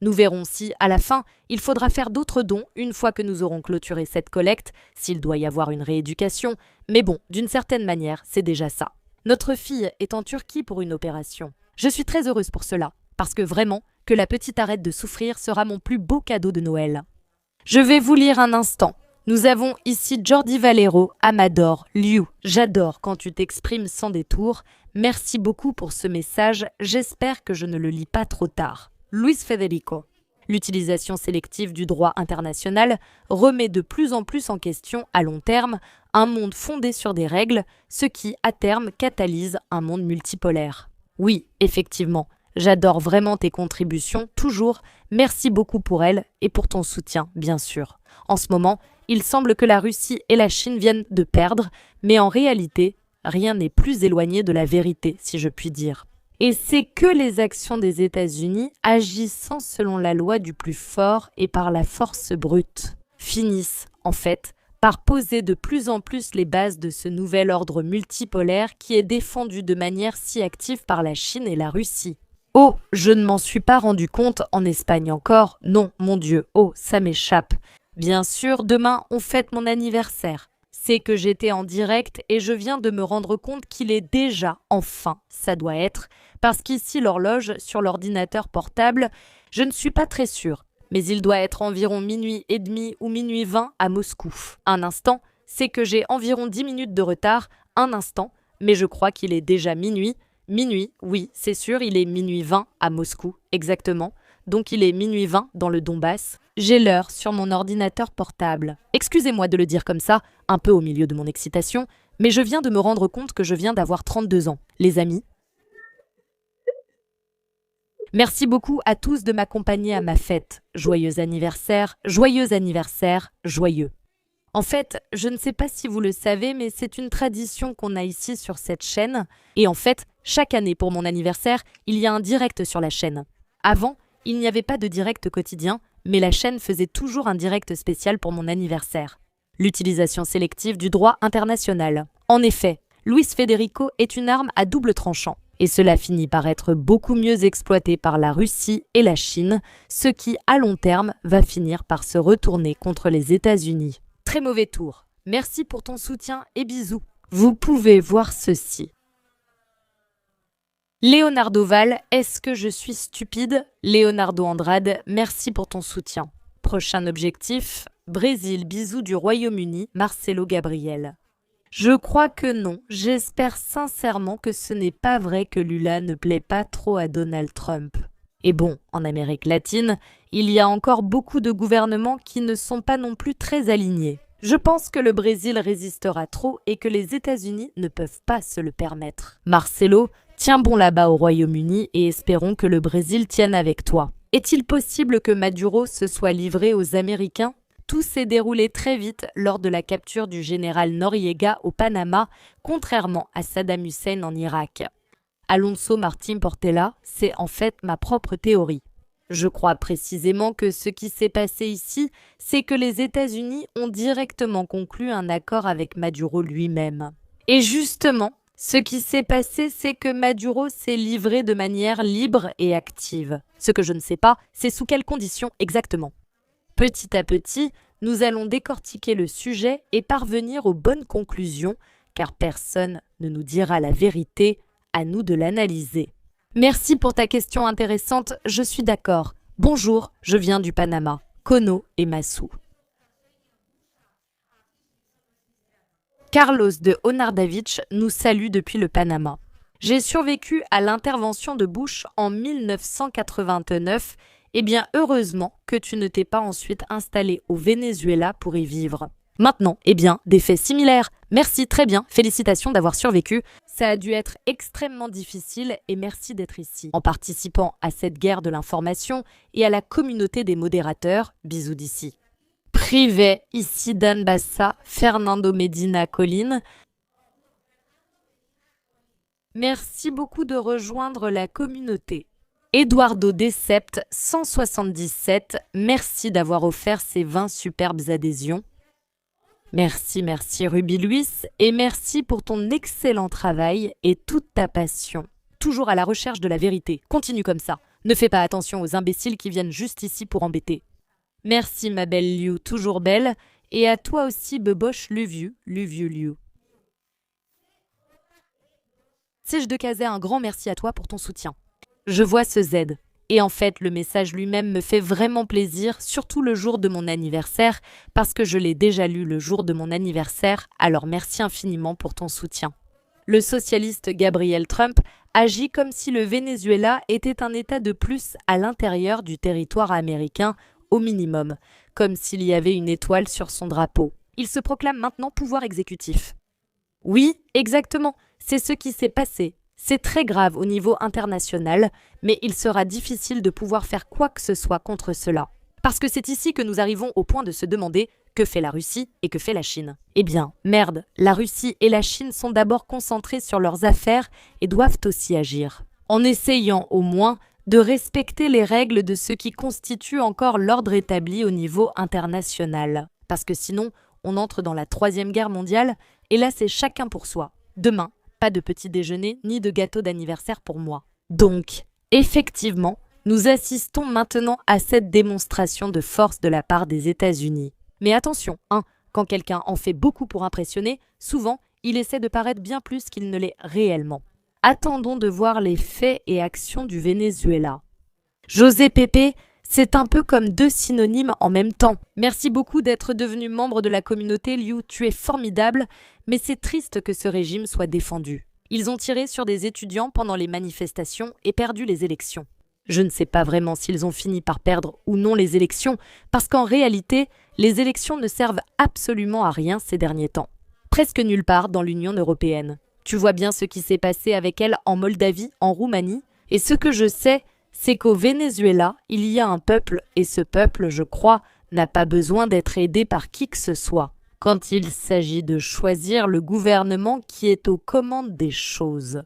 Nous verrons si, à la fin, il faudra faire d'autres dons une fois que nous aurons clôturé cette collecte, s'il doit y avoir une rééducation, mais bon, d'une certaine manière, c'est déjà ça. Notre fille est en Turquie pour une opération. Je suis très heureuse pour cela. parce que vraiment, que la petite arrête de souffrir sera mon plus beau cadeau de Noël. Je vais vous lire un instant. Nous avons ici Jordi Valero, Amador, Liu. J'adore quand tu t'exprimes sans détour. Merci beaucoup pour ce message. J'espère que je ne le lis pas trop tard. Luis Federico. L'utilisation sélective du droit international remet de plus en plus en question, à long terme, un monde fondé sur des règles, ce qui, à terme, catalyse un monde multipolaire. Oui, effectivement, j'adore vraiment tes contributions, toujours. Merci beaucoup pour elles et pour ton soutien, bien sûr. En ce moment, il semble que la Russie et la Chine viennent de perdre, mais en réalité, rien n'est plus éloigné de la vérité, si je puis dire. Et c'est que les actions des États-Unis, agissant selon la loi du plus fort et par la force brute, finissent, en fait, par poser de plus en plus les bases de ce nouvel ordre multipolaire qui est défendu de manière si active par la Chine et la Russie. Oh, je ne m'en suis pas rendu compte en Espagne encore. Non, mon Dieu, oh, ça m'échappe. Bien sûr, demain, on fête mon anniversaire. C'est que j'étais en direct et je viens de me rendre compte qu'il est déjà, enfin, ça doit être, parce qu'ici l'horloge sur l'ordinateur portable, je ne suis pas très sûre, mais il doit être environ minuit et demi ou minuit 20 à Moscou. Un instant, c'est que j'ai environ 10 minutes de retard, un instant, mais je crois qu'il est déjà minuit. Minuit, oui, c'est sûr, il est minuit 20 à Moscou, exactement. Donc il est minuit 20 dans le Donbass. J'ai l'heure sur mon ordinateur portable. Excusez-moi de le dire comme ça, un peu au milieu de mon excitation, mais je viens de me rendre compte que je viens d'avoir 32 ans. Les amis, merci beaucoup à tous de m'accompagner à ma fête. Joyeux anniversaire, joyeux anniversaire, joyeux. En fait, je ne sais pas si vous le savez, mais c'est une tradition qu'on a ici sur cette chaîne. Et en fait, chaque année pour mon anniversaire, il y a un direct sur la chaîne. Avant, il n'y avait pas de direct quotidien, mais la chaîne faisait toujours un direct spécial pour mon anniversaire. L'utilisation sélective du droit international. En effet, Luis Federico est une arme à double tranchant. Et cela finit par être beaucoup mieux exploité par la Russie et la Chine, ce qui, à long terme, va finir par se retourner contre les États-Unis. Très mauvais tour. Merci pour ton soutien et bisous. Vous pouvez voir ceci. Leonardo Val, est-ce que je suis stupide? Leonardo Andrade, merci pour ton soutien. Prochain objectif, Brésil, bisous du Royaume-Uni, Marcelo Gabriel. Je crois que non, j'espère sincèrement que ce n'est pas vrai que Lula ne plaît pas trop à Donald Trump. Et bon, en Amérique latine, il y a encore beaucoup de gouvernements qui ne sont pas non plus très alignés. Je pense que le Brésil résistera trop et que les États-Unis ne peuvent pas se le permettre. Marcelo, tiens bon là-bas au Royaume-Uni et espérons que le Brésil tienne avec toi. Est-il possible que Maduro se soit livré aux Américains? Tout s'est déroulé très vite lors de la capture du général Noriega au Panama, contrairement à Saddam Hussein en Irak. Alonso Martín Portela, c'est en fait ma propre théorie. Je crois précisément que ce qui s'est passé ici, c'est que les États-Unis ont directement conclu un accord avec Maduro lui-même. Et justement, ce qui s'est passé, c'est que Maduro s'est livré de manière libre et active. Ce que je ne sais pas, c'est sous quelles conditions exactement. Petit à petit, nous allons décortiquer le sujet et parvenir aux bonnes conclusions, car personne ne nous dira la vérité, à nous de l'analyser. Merci pour ta question intéressante, je suis d'accord. Bonjour, je viens du Panama. Kono et Massou. Carlos de Honardavich nous salue depuis le Panama. J'ai survécu à l'intervention de Bush en 1989. Eh bien, heureusement que tu ne t'es pas ensuite installé au Venezuela pour y vivre. Maintenant, eh bien, des faits similaires. Merci, très bien, félicitations d'avoir survécu. Ça a dû être extrêmement difficile et merci d'être ici. En participant à cette guerre de l'information et à la communauté des modérateurs, bisous d'ici. Privé, ici Dan Bassa, Fernando Medina Colline. Merci beaucoup de rejoindre la communauté. Eduardo Decept, 177, merci d'avoir offert ces 20 superbes adhésions. Merci Ruby Luis, et merci pour ton excellent travail et toute ta passion. Toujours à la recherche de la vérité, continue comme ça. Ne fais pas attention aux imbéciles qui viennent juste ici pour embêter. Merci ma belle Liu, toujours belle, et à toi aussi Beboche Luvieux Liu. Sèche de Cazet, un grand merci à toi pour ton soutien. Je vois ce Z. Et en fait, le message lui-même me fait vraiment plaisir, surtout le jour de mon anniversaire, parce que je l'ai déjà lu le jour de mon anniversaire, alors merci infiniment pour ton soutien. Le socialiste Gabriel Trump agit comme si le Venezuela était un État de plus à l'intérieur du territoire américain, au minimum, comme s'il y avait une étoile sur son drapeau. Il se proclame maintenant pouvoir exécutif. Oui, exactement, c'est ce qui s'est passé. C'est très grave au niveau international, mais il sera difficile de pouvoir faire quoi que ce soit contre cela. Parce que c'est ici que nous arrivons au point de se demander que fait la Russie et que fait la Chine. Eh bien, merde, la Russie et la Chine sont d'abord concentrées sur leurs affaires et doivent aussi agir. En essayant au moins de respecter les règles de ce qui constitue encore l'ordre établi au niveau international. Parce que sinon, on entre dans la 3e guerre mondiale et là c'est chacun pour soi. Demain, pas de petit déjeuner ni de gâteau d'anniversaire pour moi. Donc, effectivement, nous assistons maintenant à cette démonstration de force de la part des États-Unis. Mais attention, quand quelqu'un en fait beaucoup pour impressionner, souvent, il essaie de paraître bien plus qu'il ne l'est réellement. Attendons de voir les faits et actions du Venezuela. José Pepe, c'est un peu comme 2 synonymes en même temps. Merci beaucoup d'être devenu membre de la communauté Liu, tu es formidable, mais c'est triste que ce régime soit défendu. Ils ont tiré sur des étudiants pendant les manifestations et perdu les élections. Je ne sais pas vraiment s'ils ont fini par perdre ou non les élections, parce qu'en réalité, les élections ne servent absolument à rien ces derniers temps. Presque nulle part dans l'Union européenne. Tu vois bien ce qui s'est passé avec elle en Moldavie, en Roumanie, et ce que je sais, c'est qu'au Venezuela, il y a un peuple, et ce peuple, je crois, n'a pas besoin d'être aidé par qui que ce soit, quand il s'agit de choisir le gouvernement qui est aux commandes des choses.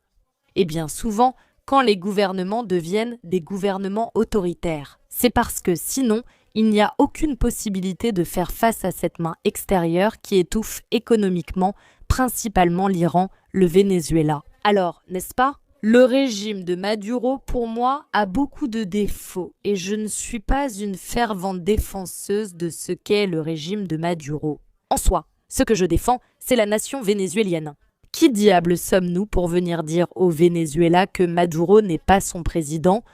Et bien souvent, quand les gouvernements deviennent des gouvernements autoritaires, c'est parce que sinon, il n'y a aucune possibilité de faire face à cette main extérieure qui étouffe économiquement, principalement l'Iran, le Venezuela. Alors, n'est-ce pas ? Le régime de Maduro, pour moi, a beaucoup de défauts et je ne suis pas une fervente défenseuse de ce qu'est le régime de Maduro. En soi, ce que je défends, c'est la nation vénézuélienne. Qui diable sommes-nous pour venir dire au Venezuela que Maduro n'est pas son président ?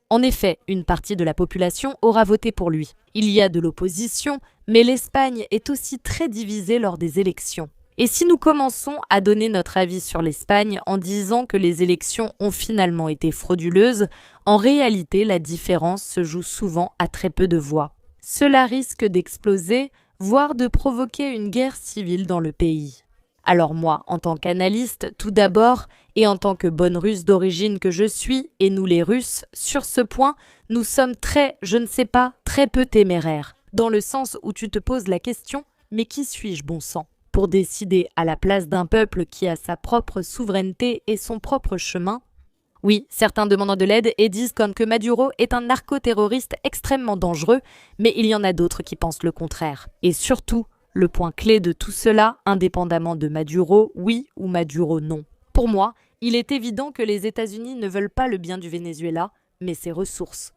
En effet, une partie de la population aura voté pour lui. Il y a de l'opposition, mais l'Espagne est aussi très divisée lors des élections. Et si nous commençons à donner notre avis sur l'Espagne en disant que les élections ont finalement été frauduleuses, en réalité la différence se joue souvent à très peu de voix. Cela risque d'exploser, voire de provoquer une guerre civile dans le pays. Alors moi, en tant qu'analyste, tout d'abord, et en tant que bonne russe d'origine que je suis, et nous les Russes, sur ce point, nous sommes très peu téméraires, dans le sens où tu te poses la question « mais qui suis-je, bon sang ?» pour décider à la place d'un peuple qui a sa propre souveraineté et son propre chemin. Oui, certains demandent de l'aide et disent comme que Maduro est un narcoterroriste extrêmement dangereux, mais il y en a d'autres qui pensent le contraire. Et surtout, le point clé de tout cela, indépendamment de Maduro, oui ou Maduro non. Pour moi, il est évident que les États-Unis ne veulent pas le bien du Venezuela, mais ses ressources.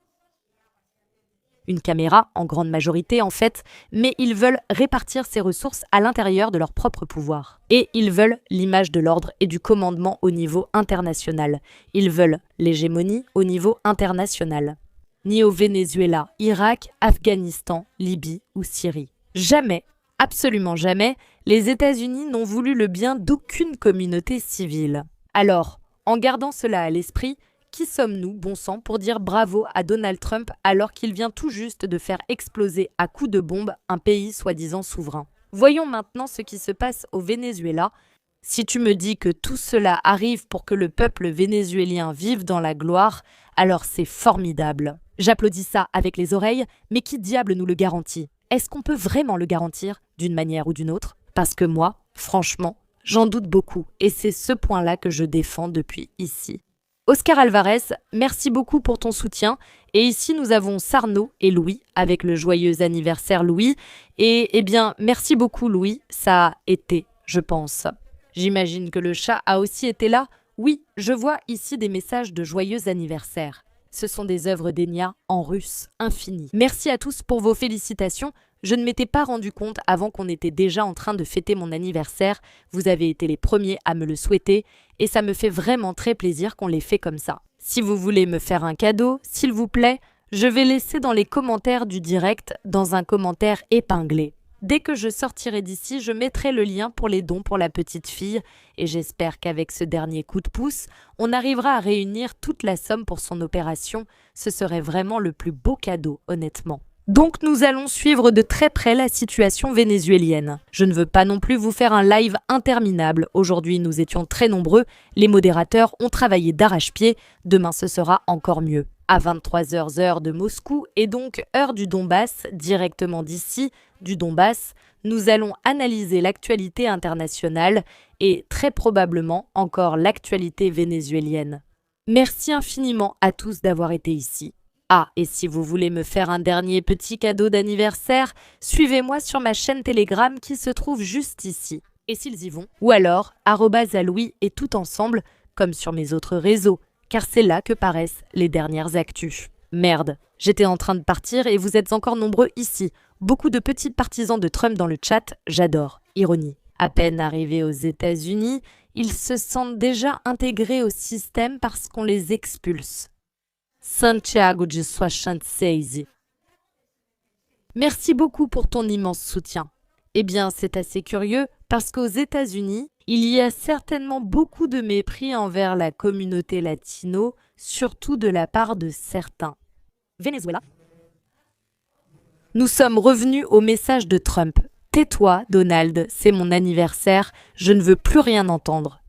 Une caméra, en grande majorité en fait, mais ils veulent répartir ces ressources à l'intérieur de leur propre pouvoir. Et ils veulent l'image de l'ordre et du commandement au niveau international. Ils veulent l'hégémonie au niveau international. Ni au Venezuela, Irak, Afghanistan, Libye ou Syrie. Jamais, absolument jamais, les États-Unis n'ont voulu le bien d'aucune communauté civile. Alors, en gardant cela à l'esprit, qui sommes-nous, bon sang, pour dire bravo à Donald Trump alors qu'il vient tout juste de faire exploser à coups de bombe un pays soi-disant souverain ? Voyons maintenant ce qui se passe au Venezuela. Si tu me dis que tout cela arrive pour que le peuple vénézuélien vive dans la gloire, alors c'est formidable. J'applaudis ça avec les oreilles, mais qui diable nous le garantit ? Est-ce qu'on peut vraiment le garantir, d'une manière ou d'une autre ? Parce que moi, franchement, j'en doute beaucoup, et c'est ce point-là que je défends depuis ici. Oscar Alvarez, merci beaucoup pour ton soutien. Et ici, nous avons Sarno et Louis, avec le joyeux anniversaire Louis. Et eh bien, merci beaucoup Louis, ça a été, je pense. J'imagine que le chat a aussi été là. Oui, je vois ici des messages de joyeux anniversaire. Ce sont des œuvres d'Enya en russe, infinies. Merci à tous pour vos félicitations. Je ne m'étais pas rendu compte avant qu'on était déjà en train de fêter mon anniversaire. Vous avez été les premiers à me le souhaiter et ça me fait vraiment très plaisir qu'on l'ait fait comme ça. Si vous voulez me faire un cadeau, s'il vous plaît, je vais laisser dans les commentaires du direct, dans un commentaire épinglé. Dès que je sortirai d'ici, je mettrai le lien pour les dons pour la petite fille et j'espère qu'avec ce dernier coup de pouce, on arrivera à réunir toute la somme pour son opération. Ce serait vraiment le plus beau cadeau, honnêtement. Donc nous allons suivre de très près la situation vénézuélienne. Je ne veux pas non plus vous faire un live interminable. Aujourd'hui, nous étions très nombreux. Les modérateurs ont travaillé d'arrache-pied. Demain, ce sera encore mieux. À 23h heure de Moscou et donc heure du Donbass, directement d'ici, du Donbass, nous allons analyser l'actualité internationale et très probablement encore l'actualité vénézuélienne. Merci infiniment à tous d'avoir été ici. Ah, et si vous voulez me faire un dernier petit cadeau d'anniversaire, suivez-moi sur ma chaîne Telegram qui se trouve juste ici. Et s'ils y vont, ou alors @aloui et tout ensemble, comme sur mes autres réseaux, car c'est là que paraissent les dernières actus. Merde, j'étais en train de partir et vous êtes encore nombreux ici. Beaucoup de petits partisans de Trump dans le chat, j'adore. Ironie. À peine arrivés aux États-Unis, ils se sentent déjà intégrés au système parce qu'on les expulse. Santiago de 66. Merci beaucoup pour ton immense soutien. Eh bien, c'est assez curieux parce qu'aux États-Unis, il y a certainement beaucoup de mépris envers la communauté latino, surtout de la part de certains. Venezuela. Nous sommes revenus au message de Trump. Tais-toi, Donald, c'est mon anniversaire, je ne veux plus rien entendre.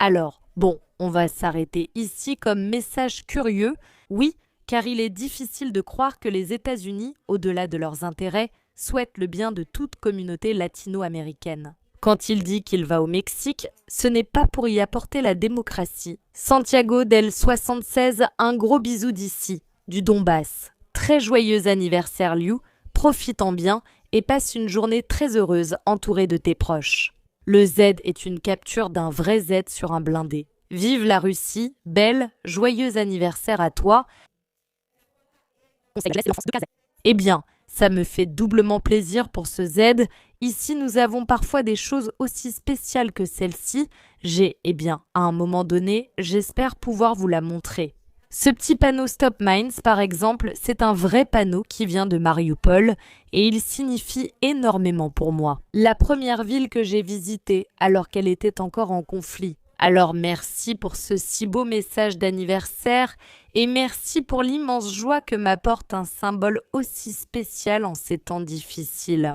Alors, bon, on va s'arrêter ici comme message curieux. Oui, car il est difficile de croire que les États-Unis, au-delà de leurs intérêts, souhaitent le bien de toute communauté latino-américaine. Quand il dit qu'il va au Mexique, ce n'est pas pour y apporter la démocratie. Santiago del 76, un gros bisou d'ici, du Donbass. Très joyeux anniversaire Liu, profite-en bien et passe une journée très heureuse entourée de tes proches. Le Z est une capture d'un vrai Z sur un blindé. Vive la Russie, belle, joyeux anniversaire à toi. Eh bien, ça me fait doublement plaisir pour ce Z. Ici, nous avons parfois des choses aussi spéciales que celle-ci. À un moment donné, j'espère pouvoir vous la montrer. Ce petit panneau Stop Mines, par exemple, c'est un vrai panneau qui vient de Mariupol et il signifie énormément pour moi. La première ville que j'ai visitée alors qu'elle était encore en conflit. Alors merci pour ce si beau message d'anniversaire et merci pour l'immense joie que m'apporte un symbole aussi spécial en ces temps difficiles.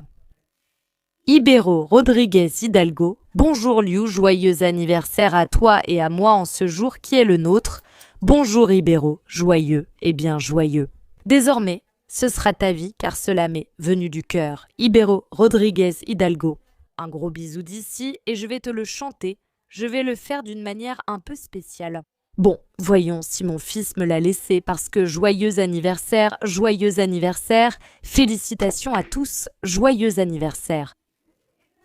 Ibero Rodriguez Hidalgo, bonjour Liu, joyeux anniversaire à toi et à moi en ce jour qui est le nôtre. Bonjour Ibero, joyeux et bien joyeux. Désormais, ce sera ta vie car cela m'est venu du cœur. Ibero Rodriguez Hidalgo. Un gros bisou d'ici et je vais te le chanter. Je vais le faire d'une manière un peu spéciale. Bon, voyons si mon fils me l'a laissé parce que joyeux anniversaire, félicitations à tous, joyeux anniversaire.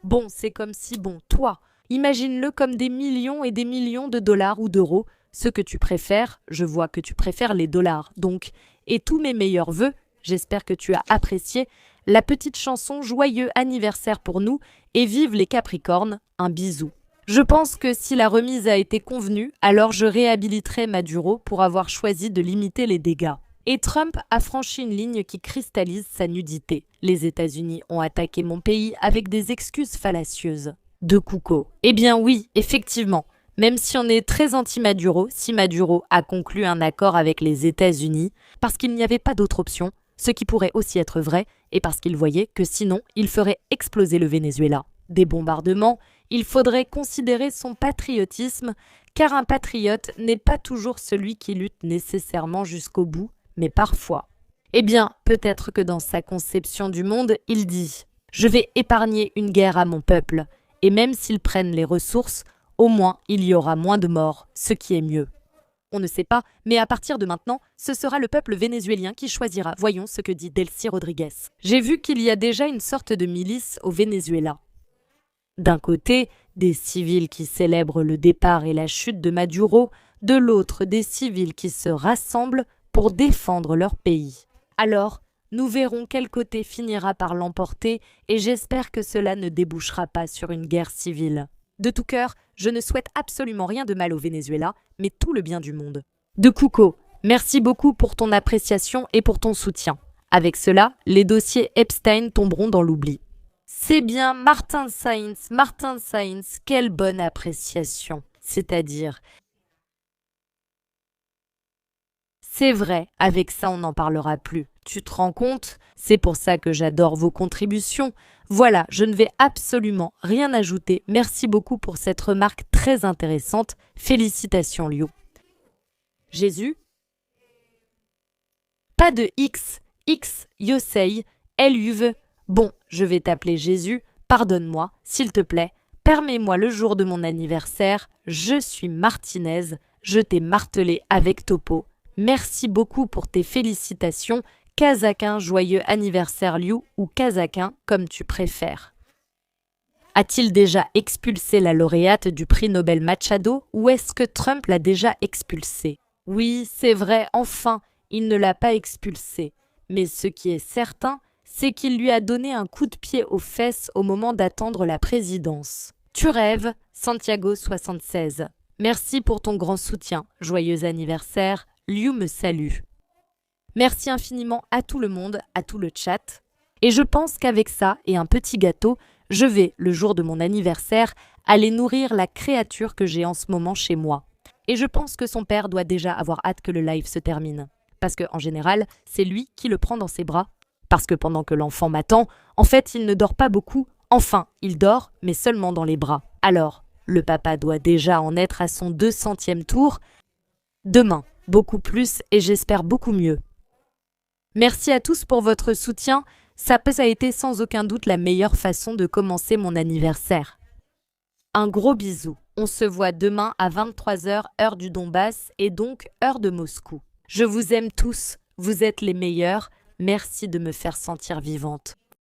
Bon, c'est comme si, toi, imagine-le comme des millions et des millions de dollars ou d'euros, ce que tu préfères, je vois que tu préfères les dollars, donc, et tous mes meilleurs vœux, j'espère que tu as apprécié la petite chanson Joyeux anniversaire pour nous et vive les Capricornes, un bisou. Je pense que si la remise a été convenue, alors je réhabiliterai Maduro pour avoir choisi de limiter les dégâts. Et Trump a franchi une ligne qui cristallise sa nudité. Les États-Unis ont attaqué mon pays avec des excuses fallacieuses. De Cuco. Eh bien oui, effectivement. Même si on est très anti-Maduro, si Maduro a conclu un accord avec les États-Unis, parce qu'il n'y avait pas d'autre option, ce qui pourrait aussi être vrai, et parce qu'il voyait que sinon, il ferait exploser le Venezuela. Des bombardements, il faudrait considérer son patriotisme, car un patriote n'est pas toujours celui qui lutte nécessairement jusqu'au bout, mais parfois. Eh bien, peut-être que dans sa conception du monde, il dit « Je vais épargner une guerre à mon peuple, et même s'ils prennent les ressources, au moins il y aura moins de morts, ce qui est mieux. » On ne sait pas, mais à partir de maintenant, ce sera le peuple vénézuélien qui choisira. Voyons ce que dit Delcy Rodriguez. J'ai vu qu'il y a déjà une sorte de milice au Venezuela. D'un côté, des civils qui célèbrent le départ et la chute de Maduro, de l'autre, des civils qui se rassemblent pour défendre leur pays. Alors, nous verrons quel côté finira par l'emporter et j'espère que cela ne débouchera pas sur une guerre civile. De tout cœur, je ne souhaite absolument rien de mal au Venezuela, mais tout le bien du monde. De Coucou, merci beaucoup pour ton appréciation et pour ton soutien. Avec cela, les dossiers Epstein tomberont dans l'oubli. C'est bien Martin Sainz, quelle bonne appréciation. C'est-à-dire, c'est vrai, avec ça on n'en parlera plus. Tu te rends compte? C'est pour ça que j'adore vos contributions. Voilà, je ne vais absolument rien ajouter. Merci beaucoup pour cette remarque très intéressante. Félicitations, Liu. Jésus? Pas de X. X, Yosei, Luv. Bon, je vais t'appeler Jésus. Pardonne-moi, s'il te plaît. Permets-moi le jour de mon anniversaire. Je suis Martinez. Je t'ai martelé avec Topo. Merci beaucoup pour tes félicitations. Kazakin, joyeux anniversaire Liu, ou Kazakin, comme tu préfères. A-t-il déjà expulsé la lauréate du prix Nobel Machado, ou est-ce que Trump l'a déjà expulsée? Oui, c'est vrai, enfin, il ne l'a pas expulsée. Mais ce qui est certain, c'est qu'il lui a donné un coup de pied aux fesses au moment d'attendre la présidence. Tu rêves, Santiago 76. Merci pour ton grand soutien. Joyeux anniversaire. Liu me salue. Merci infiniment à tout le monde, à tout le chat. Et je pense qu'avec ça et un petit gâteau, je vais, le jour de mon anniversaire, aller nourrir la créature que j'ai en ce moment chez moi. Et je pense que son père doit déjà avoir hâte que le live se termine. Parce qu'en général, c'est lui qui le prend dans ses bras. Parce que pendant que l'enfant m'attend, en fait, il ne dort pas beaucoup. Enfin, il dort, mais seulement dans les bras. Alors, le papa doit déjà en être à son 200e tour. Demain, beaucoup plus et j'espère beaucoup mieux. Merci à tous pour votre soutien. Ça a été sans aucun doute la meilleure façon de commencer mon anniversaire. Un gros bisou. On se voit demain à 23h, heure du Donbass et donc heure de Moscou. Je vous aime tous. Vous êtes les meilleurs. Merci de me faire sentir vivante.